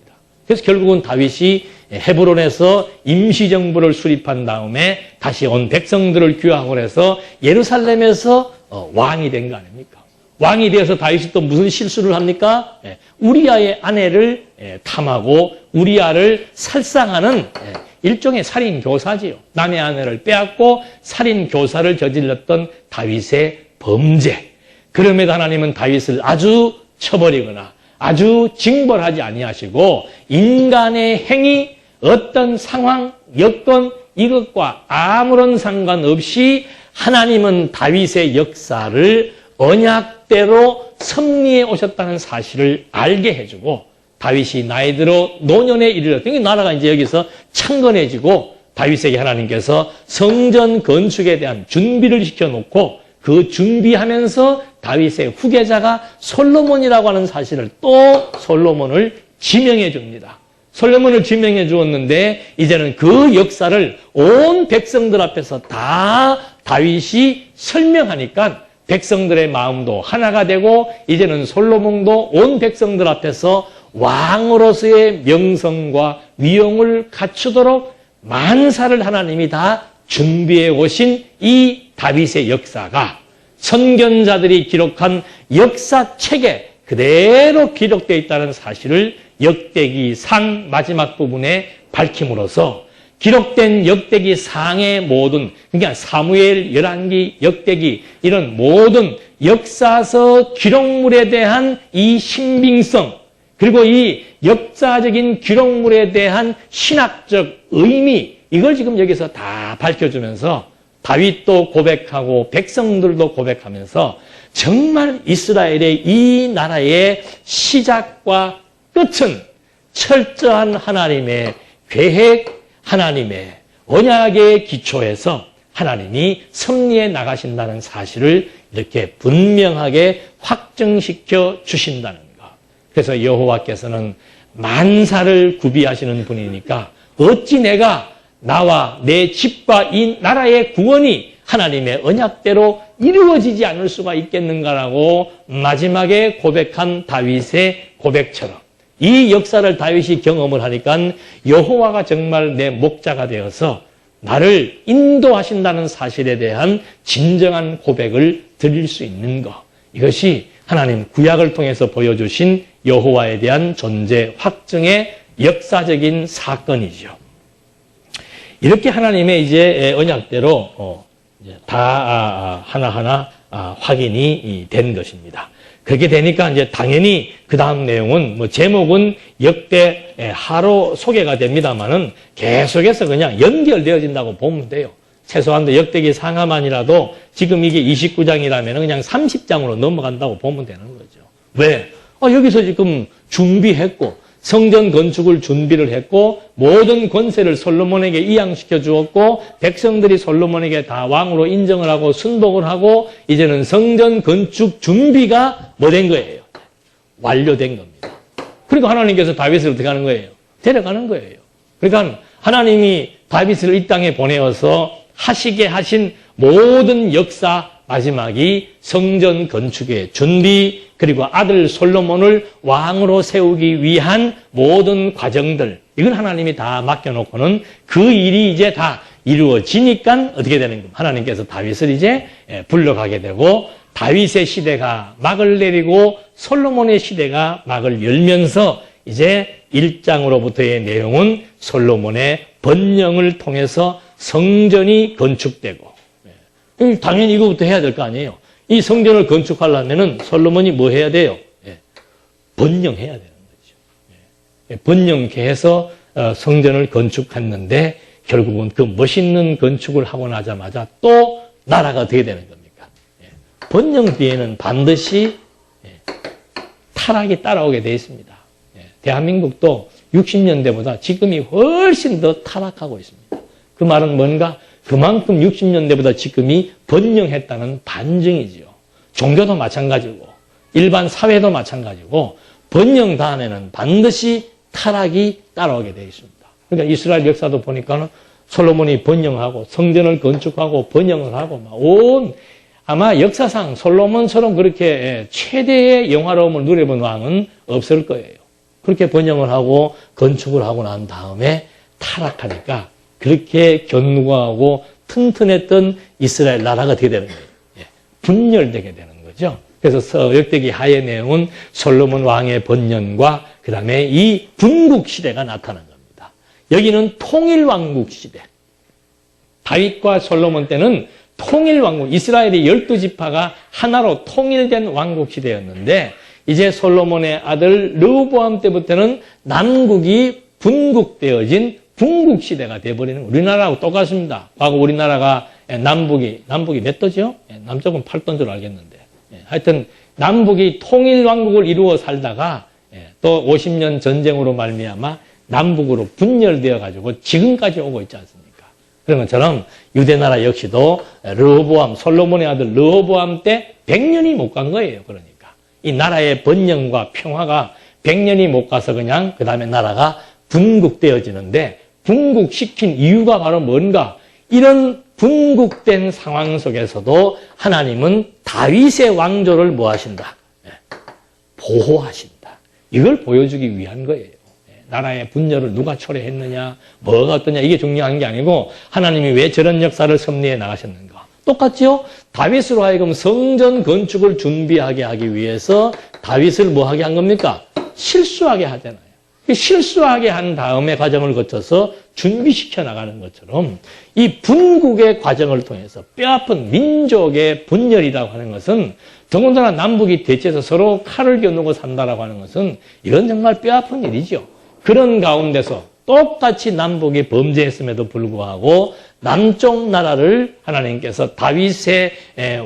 그래서 결국은 다윗이 헤브론에서 임시정부를 수립한 다음에 다시 온 백성들을 규합을 해서 예루살렘에서 왕이 된 거 아닙니까? 왕이 되어서 다윗이 또 무슨 실수를 합니까? 우리아의 아내를 탐하고 우리아를 살상하는 일종의 살인교사지요. 남의 아내를 빼앗고 살인교사를 저질렀던 다윗의 범죄. 그럼에도 하나님은 다윗을 아주 쳐버리거나 아주 징벌하지 아니하시고 인간의 행위, 어떤 상황, 여건 이것과 아무런 상관없이 하나님은 다윗의 역사를 언약대로 섭리해 오셨다는 사실을 알게 해주고 다윗이 나이 들어 노년에 이르렀더니 나라가 이제 여기서 창건해지고 다윗에게 하나님께서 성전 건축에 대한 준비를 시켜놓고 그 준비하면서 다윗의 후계자가 솔로몬이라고 하는 사실을 또 솔로몬을 지명해 줍니다. 솔로몬을 지명해 주었는데 이제는 그 역사를 온 백성들 앞에서 다 다윗이 설명하니까 백성들의 마음도 하나가 되고 이제는 솔로몬도 온 백성들 앞에서 왕으로서의 명성과 위용을 갖추도록 만사를 하나님이 다 준비해 오신 이 다윗의 역사가 선견자들이 기록한 역사책에 그대로 기록되어 있다는 사실을 역대기상 마지막 부분에 밝힘으로써 기록된 역대기상의 모든 그러니까 사무엘, 열왕기, 역대기 이런 모든 역사서 기록물에 대한 이 신빙성 그리고 이 역사적인 기록물에 대한 신학적 의미 이걸 지금 여기서 다 밝혀주면서 다윗도 고백하고 백성들도 고백하면서 정말 이스라엘의 이 나라의 시작과 끝은 철저한 하나님의 계획, 하나님의 언약의 기초에서 하나님이 섭리해 나가신다는 사실을 이렇게 분명하게 확증시켜 주신다는 것. 그래서 여호와께서는 만사를 구비하시는 분이니까 어찌 내가 나와 내 집과 이 나라의 구원이 하나님의 언약대로 이루어지지 않을 수가 있겠는가라고 마지막에 고백한 다윗의 고백처럼 이 역사를 다윗이 경험을 하니까 여호와가 정말 내 목자가 되어서 나를 인도하신다는 사실에 대한 진정한 고백을 드릴 수 있는 것. 이것이 하나님 구약을 통해서 보여주신 여호와에 대한 존재 확증의 역사적인 사건이죠. 이렇게 하나님의 이제 언약대로 다 하나하나 확인이 된 것입니다. 그렇게 되니까 이제 당연히 그 다음 내용은 뭐 제목은 역대 하로 소개가 됩니다만은 계속해서 그냥 연결되어진다고 보면 돼요. 최소한도 역대기 상하만이라도 지금 이게 29장이라면 그냥 30장으로 넘어간다고 보면 되는 거죠. 왜? 여기서 지금 준비했고 성전 건축을 준비를 했고 모든 권세를 솔로몬에게 이양시켜 주었고 백성들이 솔로몬에게 다 왕으로 인정을 하고 순복을 하고 이제는 성전 건축 준비가 뭐 된 거예요? 완료된 겁니다. 그리고 하나님께서 다윗을 어떻게 하는 거예요? 데려가는 거예요. 그러니까 하나님이 다윗을 이 땅에 보내어서 하시게 하신 모든 역사 마지막이 성전 건축의 준비 그리고 아들 솔로몬을 왕으로 세우기 위한 모든 과정들 이걸 하나님이 다 맡겨놓고는 그 일이 이제 다 이루어지니까 어떻게 되는 겁니까? 하나님께서 다윗을 이제 불러가게 되고 다윗의 시대가 막을 내리고 솔로몬의 시대가 막을 열면서 이제 1장으로부터의 내용은 솔로몬의 번영을 통해서 성전이 건축되고 당연히 이거부터 해야 될 거 아니에요. 이 성전을 건축하려면은 솔로몬이 뭐 해야 돼요? 번영해야 되는 거죠. 번영케 해서 성전을 건축했는데 결국은 그 멋있는 건축을 하고 나자마자 또 나라가 어떻게 되는 겁니까? 번영 뒤에는 반드시 타락이 따라오게 되어 있습니다. 대한민국도 60년대보다 지금이 훨씬 더 타락하고 있습니다. 그 말은 뭔가? 그만큼 60년대보다 지금이 번영했다는 반증이지요. 종교도 마찬가지고 일반 사회도 마찬가지고 번영 다음에는 반드시 타락이 따라오게 되어 있습니다. 그러니까 이스라엘 역사도 보니까는 솔로몬이 번영하고 성전을 건축하고 번영을 하고 아마 역사상 솔로몬처럼 그렇게 최대의 영화로움을 누려본 왕은 없을 거예요. 그렇게 번영을 하고 건축을 하고 난 다음에 타락하니까 그렇게 견고하고 튼튼했던 이스라엘 나라가 어떻게 되는 거예요? 분열되게 되는 거죠. 그래서 역대기 하의 내용은 솔로몬 왕의 번영과 그 다음에 이 군국 시대가 나타난 겁니다. 여기는 통일왕국 시대. 다윗과 솔로몬 때는 통일왕국, 이스라엘의 12지파가 하나로 통일된 왕국 시대였는데 이제 솔로몬의 아들 르호보암 때부터는 남국이 분국되어진 분국 시대가 돼버리는 우리나라하고 똑같습니다. 과거 우리나라가 남북이 몇 도죠? 남쪽은 8도인 줄 알겠는데 하여튼 남북이 통일왕국을 이루어 살다가 또 50년 전쟁으로 말미암아 남북으로 분열되어 가지고 지금까지 오고 있지 않습니까? 그런 것처럼 유대나라 역시도 르호보암 솔로몬의 아들 르호보암 때 100년이 못 간 거예요. 그러니까 이 나라의 번영과 평화가 100년이 못 가서 그냥 그 다음에 나라가 분국되어지는데 분국시킨 이유가 바로 뭔가? 이런 분국된 상황 속에서도 하나님은 다윗의 왕조를 뭐 하신다? 보호하신다. 이걸 보여주기 위한 거예요. 나라의 분열을 누가 초래했느냐, 뭐가 어떠냐 이게 중요한 게 아니고 하나님이 왜 저런 역사를 섭리해 나가셨는가. 똑같죠? 다윗으로 하여금 성전 건축을 준비하게 하기 위해서 다윗을 뭐 하게 한 겁니까? 실수하게 하잖아요. 실수하게 한 다음에 과정을 거쳐서 준비시켜 나가는 것처럼 이 분국의 과정을 통해서 뼈아픈 민족의 분열이라고 하는 것은 더군다나 남북이 대치해서 서로 칼을 겨누고 산다라고 하는 것은 이건 정말 뼈아픈 일이죠. 그런 가운데서 똑같이 남북이 범죄했음에도 불구하고 남쪽 나라를 하나님께서 다윗의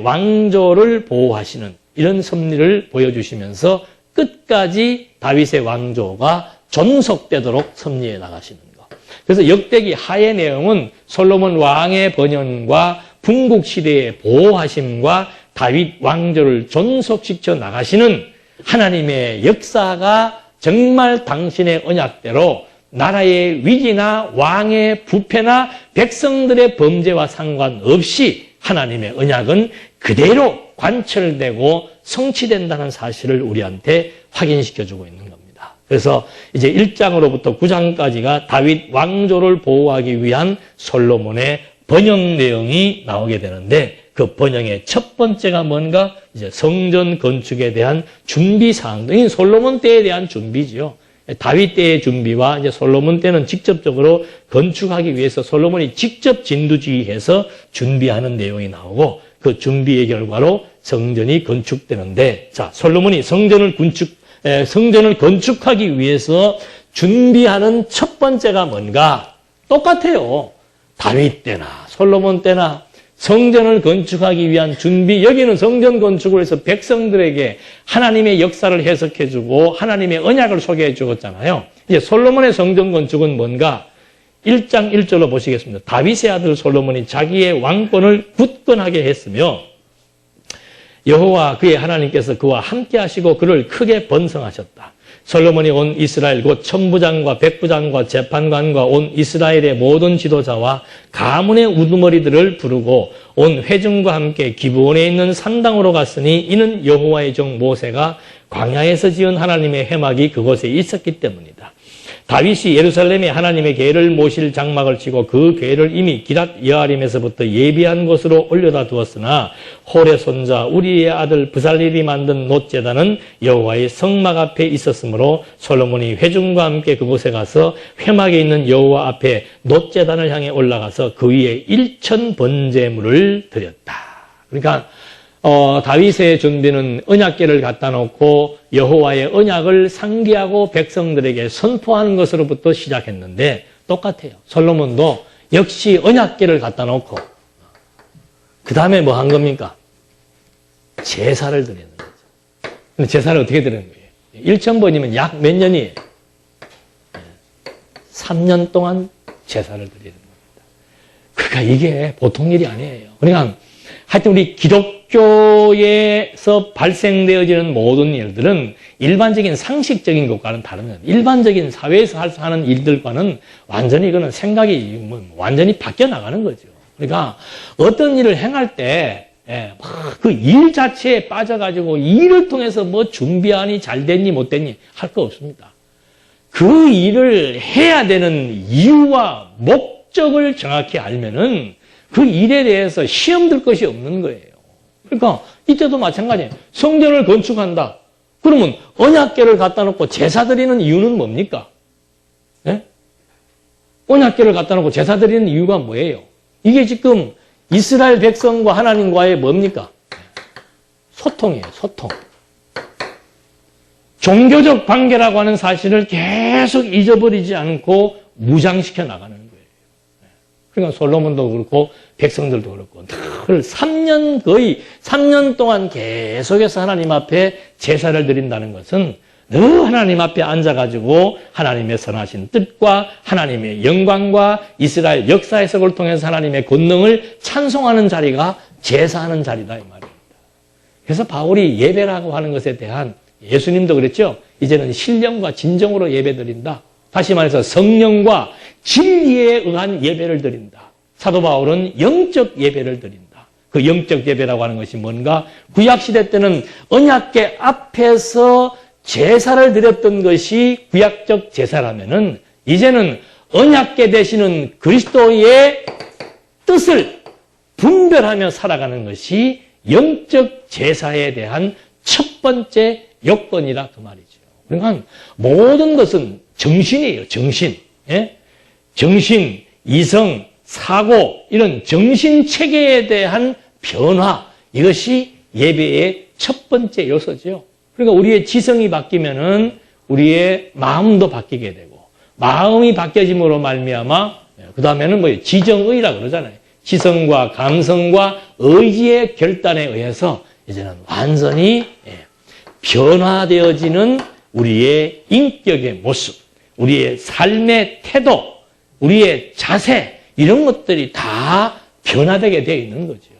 왕조를 보호하시는 이런 섭리를 보여주시면서 끝까지 다윗의 왕조가 존속되도록 섭리해 나가시는 것. 그래서 역대기 하의 내용은 솔로몬 왕의 번영과 궁국 시대의 보호하심과 다윗 왕조를 존속시켜 나가시는 하나님의 역사가 정말 당신의 언약대로 나라의 위기나 왕의 부패나 백성들의 범죄와 상관없이 하나님의 언약은 그대로 관철되고 성취된다는 사실을 우리한테 확인시켜주고 있는 겁니다. 그래서 이제 1장으로부터 9장까지가 다윗 왕조를 보호하기 위한 솔로몬의 번영 내용이 나오게 되는데 그 번영의 첫 번째가 뭔가? 이제 성전 건축에 대한 준비 사항들, 솔로몬 때에 대한 준비지요. 다윗 때의 준비와 이제 솔로몬 때는 직접적으로 건축하기 위해서 솔로몬이 직접 진두지휘해서 준비하는 내용이 나오고 그 준비의 결과로 성전이 건축되는데, 자, 솔로몬이 성전을 건축하기 위해서 준비하는 첫 번째가 뭔가? 똑같아요. 다윗 때나 솔로몬 때나 성전을 건축하기 위한 준비, 여기는 성전 건축을 해서 백성들에게 하나님의 역사를 해석해주고 하나님의 언약을 소개해 주었잖아요. 이제 솔로몬의 성전 건축은 뭔가? 1장 1절로 보시겠습니다. 다윗의 아들 솔로몬이 자기의 왕권을 굳건하게 했으며 여호와 그의 하나님께서 그와 함께 하시고 그를 크게 번성하셨다. 솔로몬이 온 이스라엘 곧 천부장과 백부장과 재판관과 온 이스라엘의 모든 지도자와 가문의 우두머리들을 부르고 온 회중과 함께 기브온에 있는 산당으로 갔으니 이는 여호와의 종 모세가 광야에서 지은 하나님의 회막이 그곳에 있었기 때문이다. 다윗이 예루살렘에 하나님의 궤를 모실 장막을 치고 그 궤를 이미 기랏 여아림에서부터 예비한 곳으로 올려다 두었으나 홀의 손자 우리의 아들 브살릴이 만든 놋제단은 여호와의 성막 앞에 있었으므로 솔로몬이 회중과 함께 그곳에 가서 회막에 있는 여호와 앞에 놋제단을 향해 올라가서 그 위에 1000 번제물을 드렸다. 그러니까 다윗의 준비는 언약궤를 갖다 놓고 여호와의 언약을 상기하고 백성들에게 선포하는 것으로부터 시작했는데 똑같아요. 솔로몬도 역시 언약궤를 갖다 놓고 그 다음에 뭐 한 겁니까? 제사를 드리는 거죠. 근데 제사를 어떻게 드리는 거예요? 1000번이면 약 몇 년이에요? 3년 동안 제사를 드리는 겁니다. 그러니까 이게 보통 일이 아니에요. 그러니까 하여튼 우리 기독교에서 발생되어지는 모든 일들은 일반적인 상식적인 것과는 다릅니다. 일반적인 사회에서 하는 일들과는 완전히 이거는 생각이 완전히 바뀌어 나가는 거죠. 그러니까 어떤 일을 행할 때 그 일 자체에 빠져가지고 일을 통해서 뭐 준비하니 잘 됐니 못 됐니 할 거 없습니다. 그 일을 해야 되는 이유와 목적을 정확히 알면은 그 일에 대해서 시험 들 것이 없는 거예요. 그러니까 이때도 마찬가지예요. 성전을 건축한다. 그러면 언약궤를 갖다 놓고 제사 드리는 이유는 뭡니까? 네? 언약궤를 갖다 놓고 제사 드리는 이유가 뭐예요? 이게 지금 이스라엘 백성과 하나님과의 뭡니까? 소통이에요. 소통. 종교적 관계라고 하는 사실을 계속 잊어버리지 않고 무장시켜 나가는 거예요. 그러니까 솔로몬도 그렇고 백성들도 그렇고 늘 3년 거의 3년 동안 계속해서 하나님 앞에 제사를 드린다는 것은 늘 하나님 앞에 앉아가지고 하나님의 선하신 뜻과 하나님의 영광과 이스라엘 역사 해석을 통해서 하나님의 권능을 찬송하는 자리가 제사하는 자리다 이 말입니다. 그래서 바울이 예배라고 하는 것에 대한 예수님도 그랬죠. 이제는 신령과 진정으로 예배드린다. 다시 말해서 성령과 진리에 의한 예배를 드린다. 사도 바울은 영적 예배를 드린다. 그 영적 예배라고 하는 것이 뭔가? 구약시대 때는 언약궤 앞에서 제사를 드렸던 것이 구약적 제사라면은 이제는 언약궤 되시는 그리스도의 뜻을 분별하며 살아가는 것이 영적 제사에 대한 첫 번째 요건이라 그 말이죠. 그러니까 모든 것은 정신이에요. 정신. 예? 정신, 이성, 사고 이런 정신체계에 대한 변화 이것이 예배의 첫 번째 요소죠. 그러니까 우리의 지성이 바뀌면은 우리의 마음도 바뀌게 되고 마음이 바뀌어짐으로 말미암아 그 다음에는 뭐예요? 지정의라 그러잖아요. 지성과 감성과 의지의 결단에 의해서 이제는 완전히 변화되어지는 우리의 인격의 모습, 우리의 삶의 태도, 우리의 자세 이런 것들이 다 변화되게 되어 있는 거죠.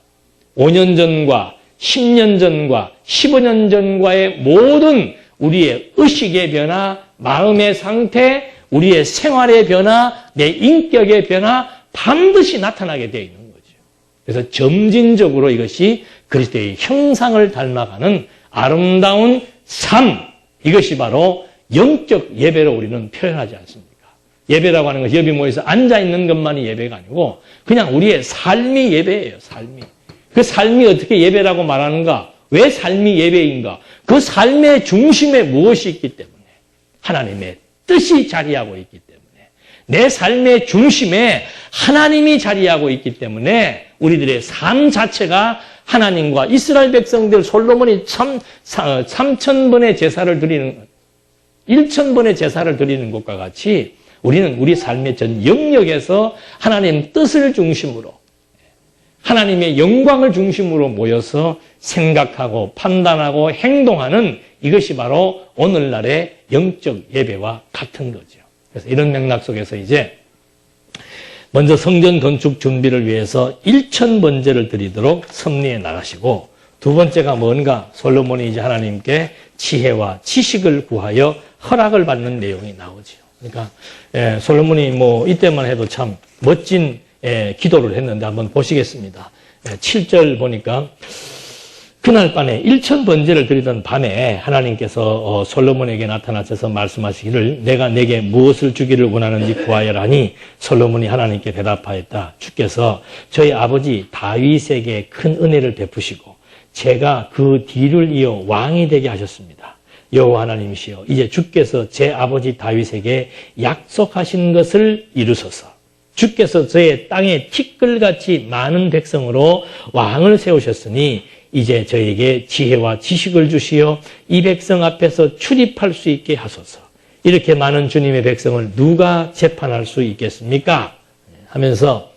5년 전과 10년 전과 15년 전과의 모든 우리의 의식의 변화, 마음의 상태, 우리의 생활의 변화, 내 인격의 변화 반드시 나타나게 되어 있는 거죠. 그래서 점진적으로 이것이 그리스도의 형상을 닮아가는 아름다운 삶, 이것이 바로 영적 예배로 우리는 표현하지 않습니까? 예배라고 하는 것이 여기 모여서 앉아있는 것만이 예배가 아니고 그냥 우리의 삶이 예배예요. 삶이. 그 삶이 어떻게 예배라고 말하는가? 왜 삶이 예배인가? 그 삶의 중심에 무엇이 있기 때문에 하나님의 뜻이 자리하고 있기 때문에 내 삶의 중심에 하나님이 자리하고 있기 때문에 우리들의 삶 자체가 하나님과 이스라엘 백성들 솔로몬이 3,000번의 제사를 드리는 1,000번의 제사를 드리는 것과 같이 우리는 우리 삶의 전 영역에서 하나님 뜻을 중심으로 하나님의 영광을 중심으로 모여서 생각하고 판단하고 행동하는 이것이 바로 오늘날의 영적 예배와 같은 거죠. 그래서 이런 맥락 속에서 이제 먼저 성전 건축 준비를 위해서 1,000번제를 드리도록 섭리해 나가시고 두 번째가 뭔가 솔로몬이 이제 하나님께 지혜와 지식을 구하여 허락을 받는 내용이 나오죠. 그러니까 솔로몬이 뭐 이때만 해도 참 멋진 기도를 했는데 한번 보시겠습니다. 7절 보니까 그날 밤에 1,000번제를 드리던 밤에 하나님께서 솔로몬에게 나타나셔서 말씀하시기를 내가 내게 무엇을 주기를 원하는지 구하여라니 솔로몬이 하나님께 대답하였다. 주께서 저희 아버지 다윗에게 큰 은혜를 베푸시고 제가 그 뒤를 이어 왕이 되게 하셨습니다. 여호와 하나님이시여 이제 주께서 제 아버지 다윗에게 약속하신 것을 이루소서. 주께서 저의 땅에 티끌같이 많은 백성으로 왕을 세우셨으니 이제 저에게 지혜와 지식을 주시어 이 백성 앞에서 출입할 수 있게 하소서. 이렇게 많은 주님의 백성을 누가 재판할 수 있겠습니까? 하면서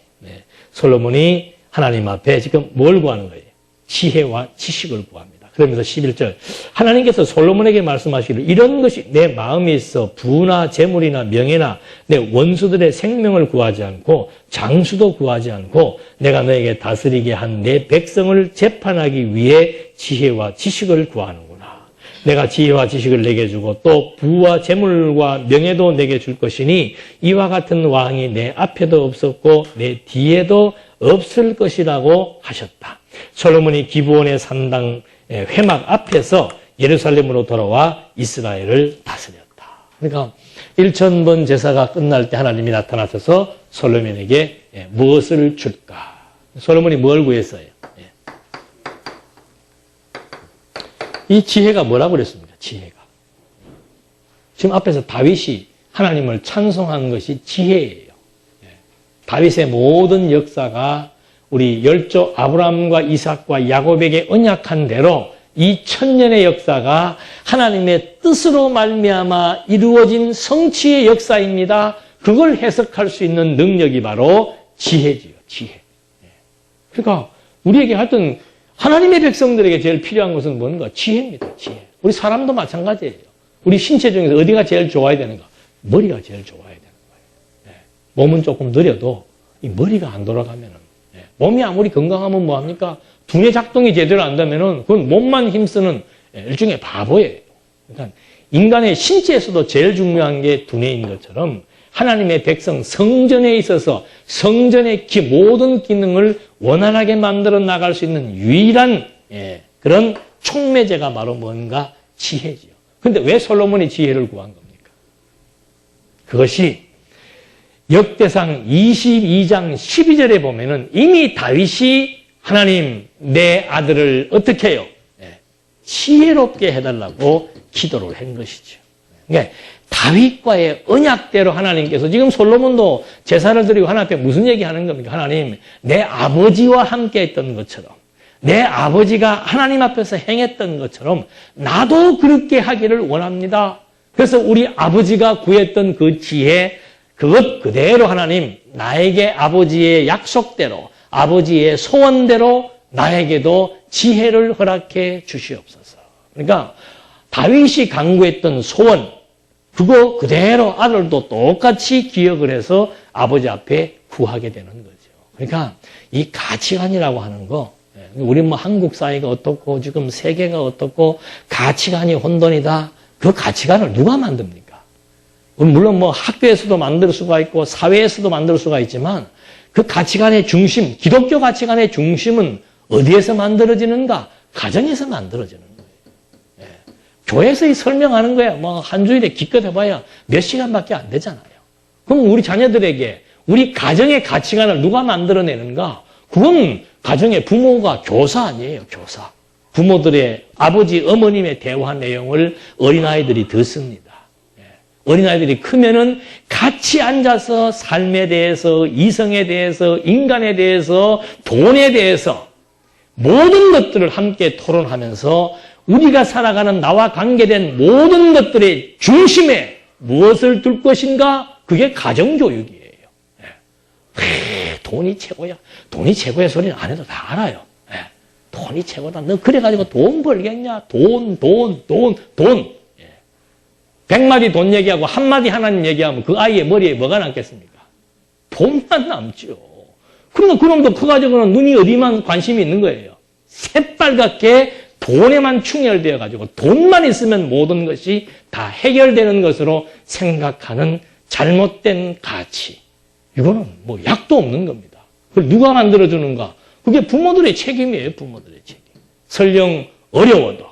솔로몬이 하나님 앞에 지금 뭘 구하는 거예요? 지혜와 지식을 구합니다. 그러면서 11절 하나님께서 솔로몬에게 말씀하시기를 이런 것이 내 마음에 있어 부나 재물이나 명예나 내 원수들의 생명을 구하지 않고 장수도 구하지 않고 내가 너에게 다스리게 한 내 백성을 재판하기 위해 지혜와 지식을 구하는구나. 내가 지혜와 지식을 내게 주고 또 부와 재물과 명예도 내게 줄 것이니 이와 같은 왕이 내 앞에도 없었고 내 뒤에도 없을 것이라고 하셨다. 솔로몬이 기브온의 산당 회막 앞에서 예루살렘으로 돌아와 이스라엘을 다스렸다. 그러니까 1,000번 제사가 끝날 때 하나님이 나타나셔서 솔로몬에게 무엇을 줄까? 솔로몬이 뭘 구했어요? 이 지혜가 뭐라고 그랬습니까? 지혜가. 지금 앞에서 다윗이 하나님을 찬송한 것이 지혜예요. 다윗의 모든 역사가 우리 열조 아브라함과 이삭과 야곱에게 언약한 대로 이 1,000년의 역사가 하나님의 뜻으로 말미암아 이루어진 성취의 역사입니다. 그걸 해석할 수 있는 능력이 바로 지혜지요. 지혜. 그러니까 우리에게 하여튼 하나님의 백성들에게 제일 필요한 것은 뭔가? 지혜입니다. 지혜. 우리 사람도 마찬가지예요. 우리 신체 중에서 어디가 제일 좋아야 되는가? 머리가 제일 좋아야 되는 거예요. 몸은 조금 느려도 이 머리가 안 돌아가면은 몸이 아무리 건강하면 뭐합니까? 두뇌 작동이 제대로 안 되면은 그건 몸만 힘쓰는 일종의 바보예요. 그러니까 인간의 신체에서도 제일 중요한 게 두뇌인 것처럼 하나님의 백성 성전에 있어서 성전의 모든 기능을 원활하게 만들어 나갈 수 있는 유일한 그런 촉매제가 바로 뭔가 지혜지요. 그런데 왜 솔로몬이 지혜를 구한 겁니까? 그것이 역대상 22장 12절에 보면은 이미 다윗이 하나님 내 아들을 어떻게 해요? 지혜롭게 해달라고 기도를 한 것이죠. 그러니까 다윗과의 언약대로 하나님께서 지금 솔로몬도 제사를 드리고 하나님 앞에 무슨 얘기하는 겁니까? 하나님 내 아버지와 함께 했던 것처럼 내 아버지가 하나님 앞에서 행했던 것처럼 나도 그렇게 하기를 원합니다. 그래서 우리 아버지가 구했던 그 지혜, 그것 그대로 하나님 나에게 아버지의 약속대로, 아버지의 소원대로 나에게도 지혜를 허락해 주시옵소서. 그러니까 다윗이 강구했던 소원, 그거 그대로 아들도 똑같이 기억을 해서 아버지 앞에 구하게 되는 거죠. 그러니까 이 가치관이라고 하는 거, 우리 뭐 한국 사회가 어떻고 지금 세계가 어떻고 가치관이 혼돈이다. 그 가치관을 누가 만듭니까? 물론 뭐 학교에서도 만들 수가 있고 사회에서도 만들 수가 있지만 그 가치관의 중심, 기독교 가치관의 중심은 어디에서 만들어지는가? 가정에서 만들어지는 거예요. 예. 교회에서 설명하는 거야. 뭐 한 주일에 기껏 해봐야 몇 시간밖에 안 되잖아요. 그럼 우리 자녀들에게 우리 가정의 가치관을 누가 만들어내는가? 그건 가정의 부모가 교사 아니에요, 교사. 부모들의 아버지, 어머님의 대화 내용을 어린아이들이 듣습니다. 어린아이들이 크면은 같이 앉아서 삶에 대해서, 이성에 대해서, 인간에 대해서, 돈에 대해서 모든 것들을 함께 토론하면서 우리가 살아가는 나와 관계된 모든 것들의 중심에 무엇을 둘 것인가? 그게 가정교육이에요. 돈이 최고야. 돈이 최고의 소리는 안 해도 다 알아요. 돈이 최고다. 너 그래가지고 돈 벌겠냐? 돈. 100마디 돈 얘기하고 한마디 하나님 얘기하면 그 아이의 머리에 뭐가 남겠습니까? 돈만 남죠. 그러면 그놈도 커가지고는 눈이 어디만 관심이 있는 거예요. 새빨갛게 돈에만 충혈되어가지고 돈만 있으면 모든 것이 다 해결되는 것으로 생각하는 잘못된 가치. 이거는 뭐 약도 없는 겁니다. 그걸 누가 만들어주는가? 그게 부모들의 책임이에요, 부모들의 책임. 설령 어려워도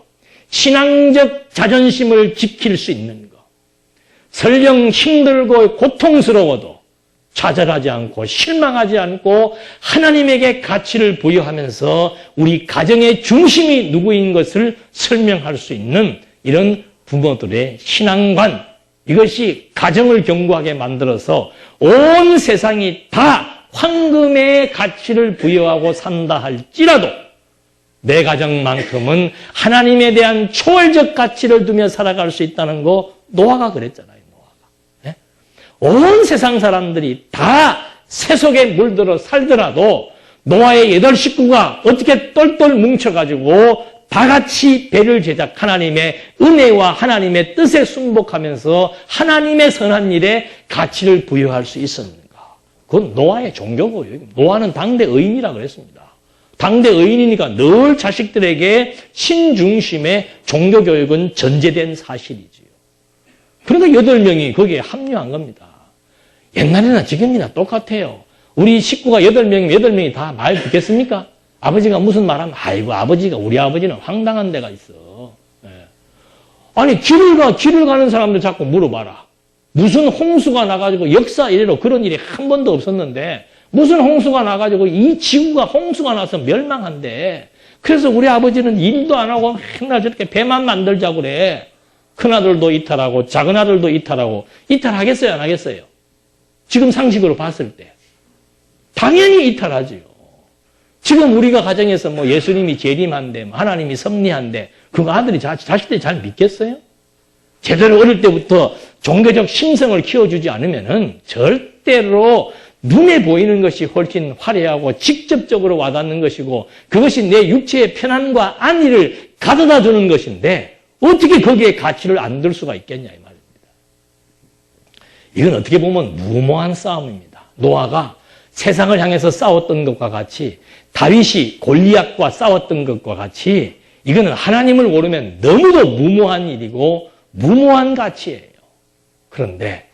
신앙적 자존심을 지킬 수 있는 것. 설령 힘들고 고통스러워도 좌절하지 않고 실망하지 않고 하나님에게 가치를 부여하면서 우리 가정의 중심이 누구인 것을 설명할 수 있는 이런 부모들의 신앙관, 이것이 가정을 견고하게 만들어서 온 세상이 다 황금의 가치를 부여하고 산다 할지라도 내 가정만큼은 하나님에 대한 초월적 가치를 두며 살아갈 수 있다는 거 노아가 그랬잖아요. 노아가. 온 세상 사람들이 다 세속에 물들어 살더라도 노아의 8 식구가 어떻게 똘똘 뭉쳐가지고 다 같이 배를 제작, 하나님의 은혜와 하나님의 뜻에 순복하면서 하나님의 선한 일에 가치를 부여할 수 있었는가? 그건 노아의 종교고요. 노아는 당대 의인이라고 그랬습니다. 당대 의인이니까 늘 자식들에게 신중심의 종교교육은 전제된 사실이지요. 그러니까 8명이 거기에 합류한 겁니다. 옛날이나 지금이나 똑같아요. 우리 식구가 8명이면 8명이 다 말 듣겠습니까? 아버지가 무슨 말하면 아이고 아버지가 우리 아버지는 황당한 데가 있어. 아니 길을 가는 사람들 자꾸 물어봐라. 무슨 홍수가 나가지고 역사 이래로 그런 일이 한 번도 없었는데 무슨 홍수가 나가지고 이 지구가 홍수가 나서 멸망한대. 그래서 우리 아버지는 일도 안 하고 맨날 저렇게 배만 만들자고 그래. 큰아들도 이탈하고 작은아들도 이탈하고. 이탈하겠어요 안 하겠어요? 지금 상식으로 봤을 때 당연히 이탈하지요. 지금 우리가 가정에서 뭐 예수님이 재림한데 뭐 하나님이 섭리한데 그거 아들이 자식들이 잘 믿겠어요? 제대로 어릴 때부터 종교적 심성을 키워주지 않으면은 절대로 눈에 보이는 것이 훨씬 화려하고 직접적으로 와닿는 것이고 그것이 내 육체의 편안과 안위를 가져다 주는 것인데 어떻게 거기에 가치를 안 둘 수가 있겠냐 이 말입니다. 이건 어떻게 보면 무모한 싸움입니다. 노아가 세상을 향해서 싸웠던 것과 같이 다윗이 골리앗과 싸웠던 것과 같이 이거는 하나님을 모르면 너무도 무모한 일이고 무모한 가치예요. 그런데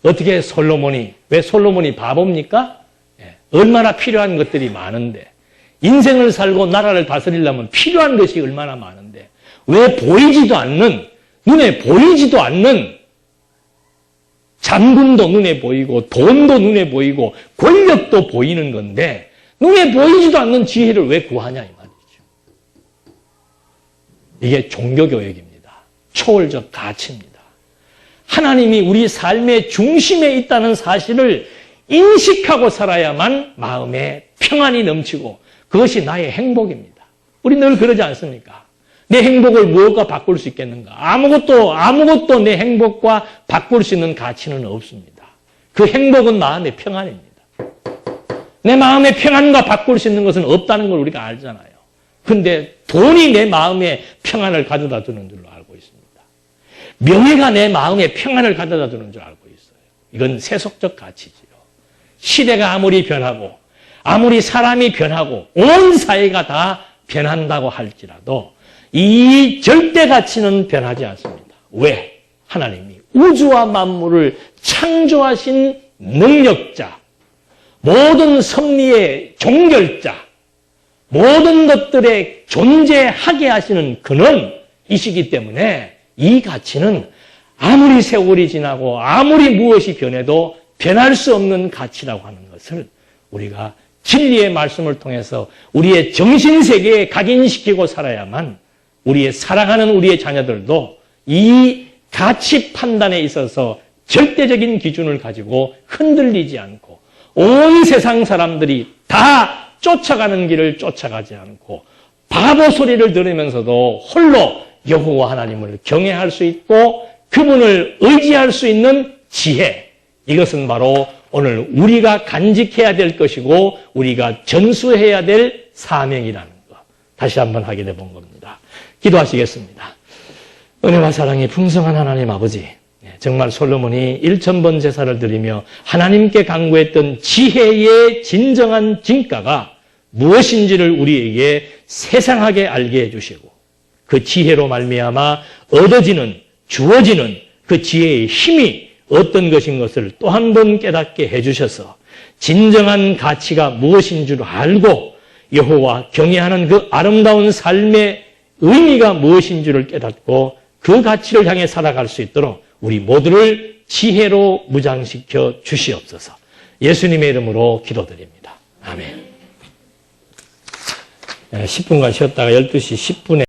어떻게 솔로몬이, 왜 솔로몬이 바보입니까? 얼마나 필요한 것들이 많은데 인생을 살고 나라를 다스리려면 필요한 것이 얼마나 많은데 왜 보이지도 않는, 눈에 보이지도 않는 장군도 눈에 보이고 돈도 눈에 보이고 권력도 보이는 건데 눈에 보이지도 않는 지혜를 왜 구하냐 이 말이죠. 이게 종교교육입니다. 초월적 가치입니다. 하나님이 우리 삶의 중심에 있다는 사실을 인식하고 살아야만 마음에 평안이 넘치고 그것이 나의 행복입니다. 우리 늘 그러지 않습니까? 내 행복을 무엇과 바꿀 수 있겠는가? 아무것도 내 행복과 바꿀 수 있는 가치는 없습니다. 그 행복은 마음의 평안입니다. 내 마음의 평안과 바꿀 수 있는 것은 없다는 걸 우리가 알잖아요. 근데 돈이 내 마음의 평안을 가져다 주는 줄로 알고 있습니다. 명예가 내 마음의 평안을 가져다 주는 줄 알고 있어요. 이건 세속적 가치지요. 시대가 아무리 변하고 아무리 사람이 변하고 온 사회가 다 변한다고 할지라도 이 절대 가치는 변하지 않습니다. 왜? 하나님이 우주와 만물을 창조하신 능력자, 모든 섭리의 종결자, 모든 것들에 존재하게 하시는 근원이시기 때문에 이 가치는 아무리 세월이 지나고 아무리 무엇이 변해도 변할 수 없는 가치라고 하는 것을 우리가 진리의 말씀을 통해서 우리의 정신세계에 각인시키고 살아야만 우리의 사랑하는 우리의 자녀들도 이 가치 판단에 있어서 절대적인 기준을 가지고 흔들리지 않고 온 세상 사람들이 다 쫓아가는 길을 쫓아가지 않고 바보 소리를 들으면서도 홀로 여호와 하나님을 경외할 수 있고 그분을 의지할 수 있는 지혜, 이것은 바로 오늘 우리가 간직해야 될 것이고 우리가 전수해야 될 사명이라는 것, 다시 한번 확인해 본 겁니다. 기도하시겠습니다. 은혜와 사랑이 풍성한 하나님 아버지, 정말 솔로몬이 1000번 제사를 드리며 하나님께 간구했던 지혜의 진정한 진가가 무엇인지를 우리에게 세상하게 알게 해주시고 그 지혜로 말미암아 얻어지는, 주어지는 그 지혜의 힘이 어떤 것인 것을 또 한 번 깨닫게 해주셔서 진정한 가치가 무엇인 줄 알고 여호와 경외하는 그 아름다운 삶의 의미가 무엇인 줄을 깨닫고 그 가치를 향해 살아갈 수 있도록 우리 모두를 지혜로 무장시켜 주시옵소서. 예수님의 이름으로 기도드립니다. 아멘. 10분간 쉬었다가 12시 10분에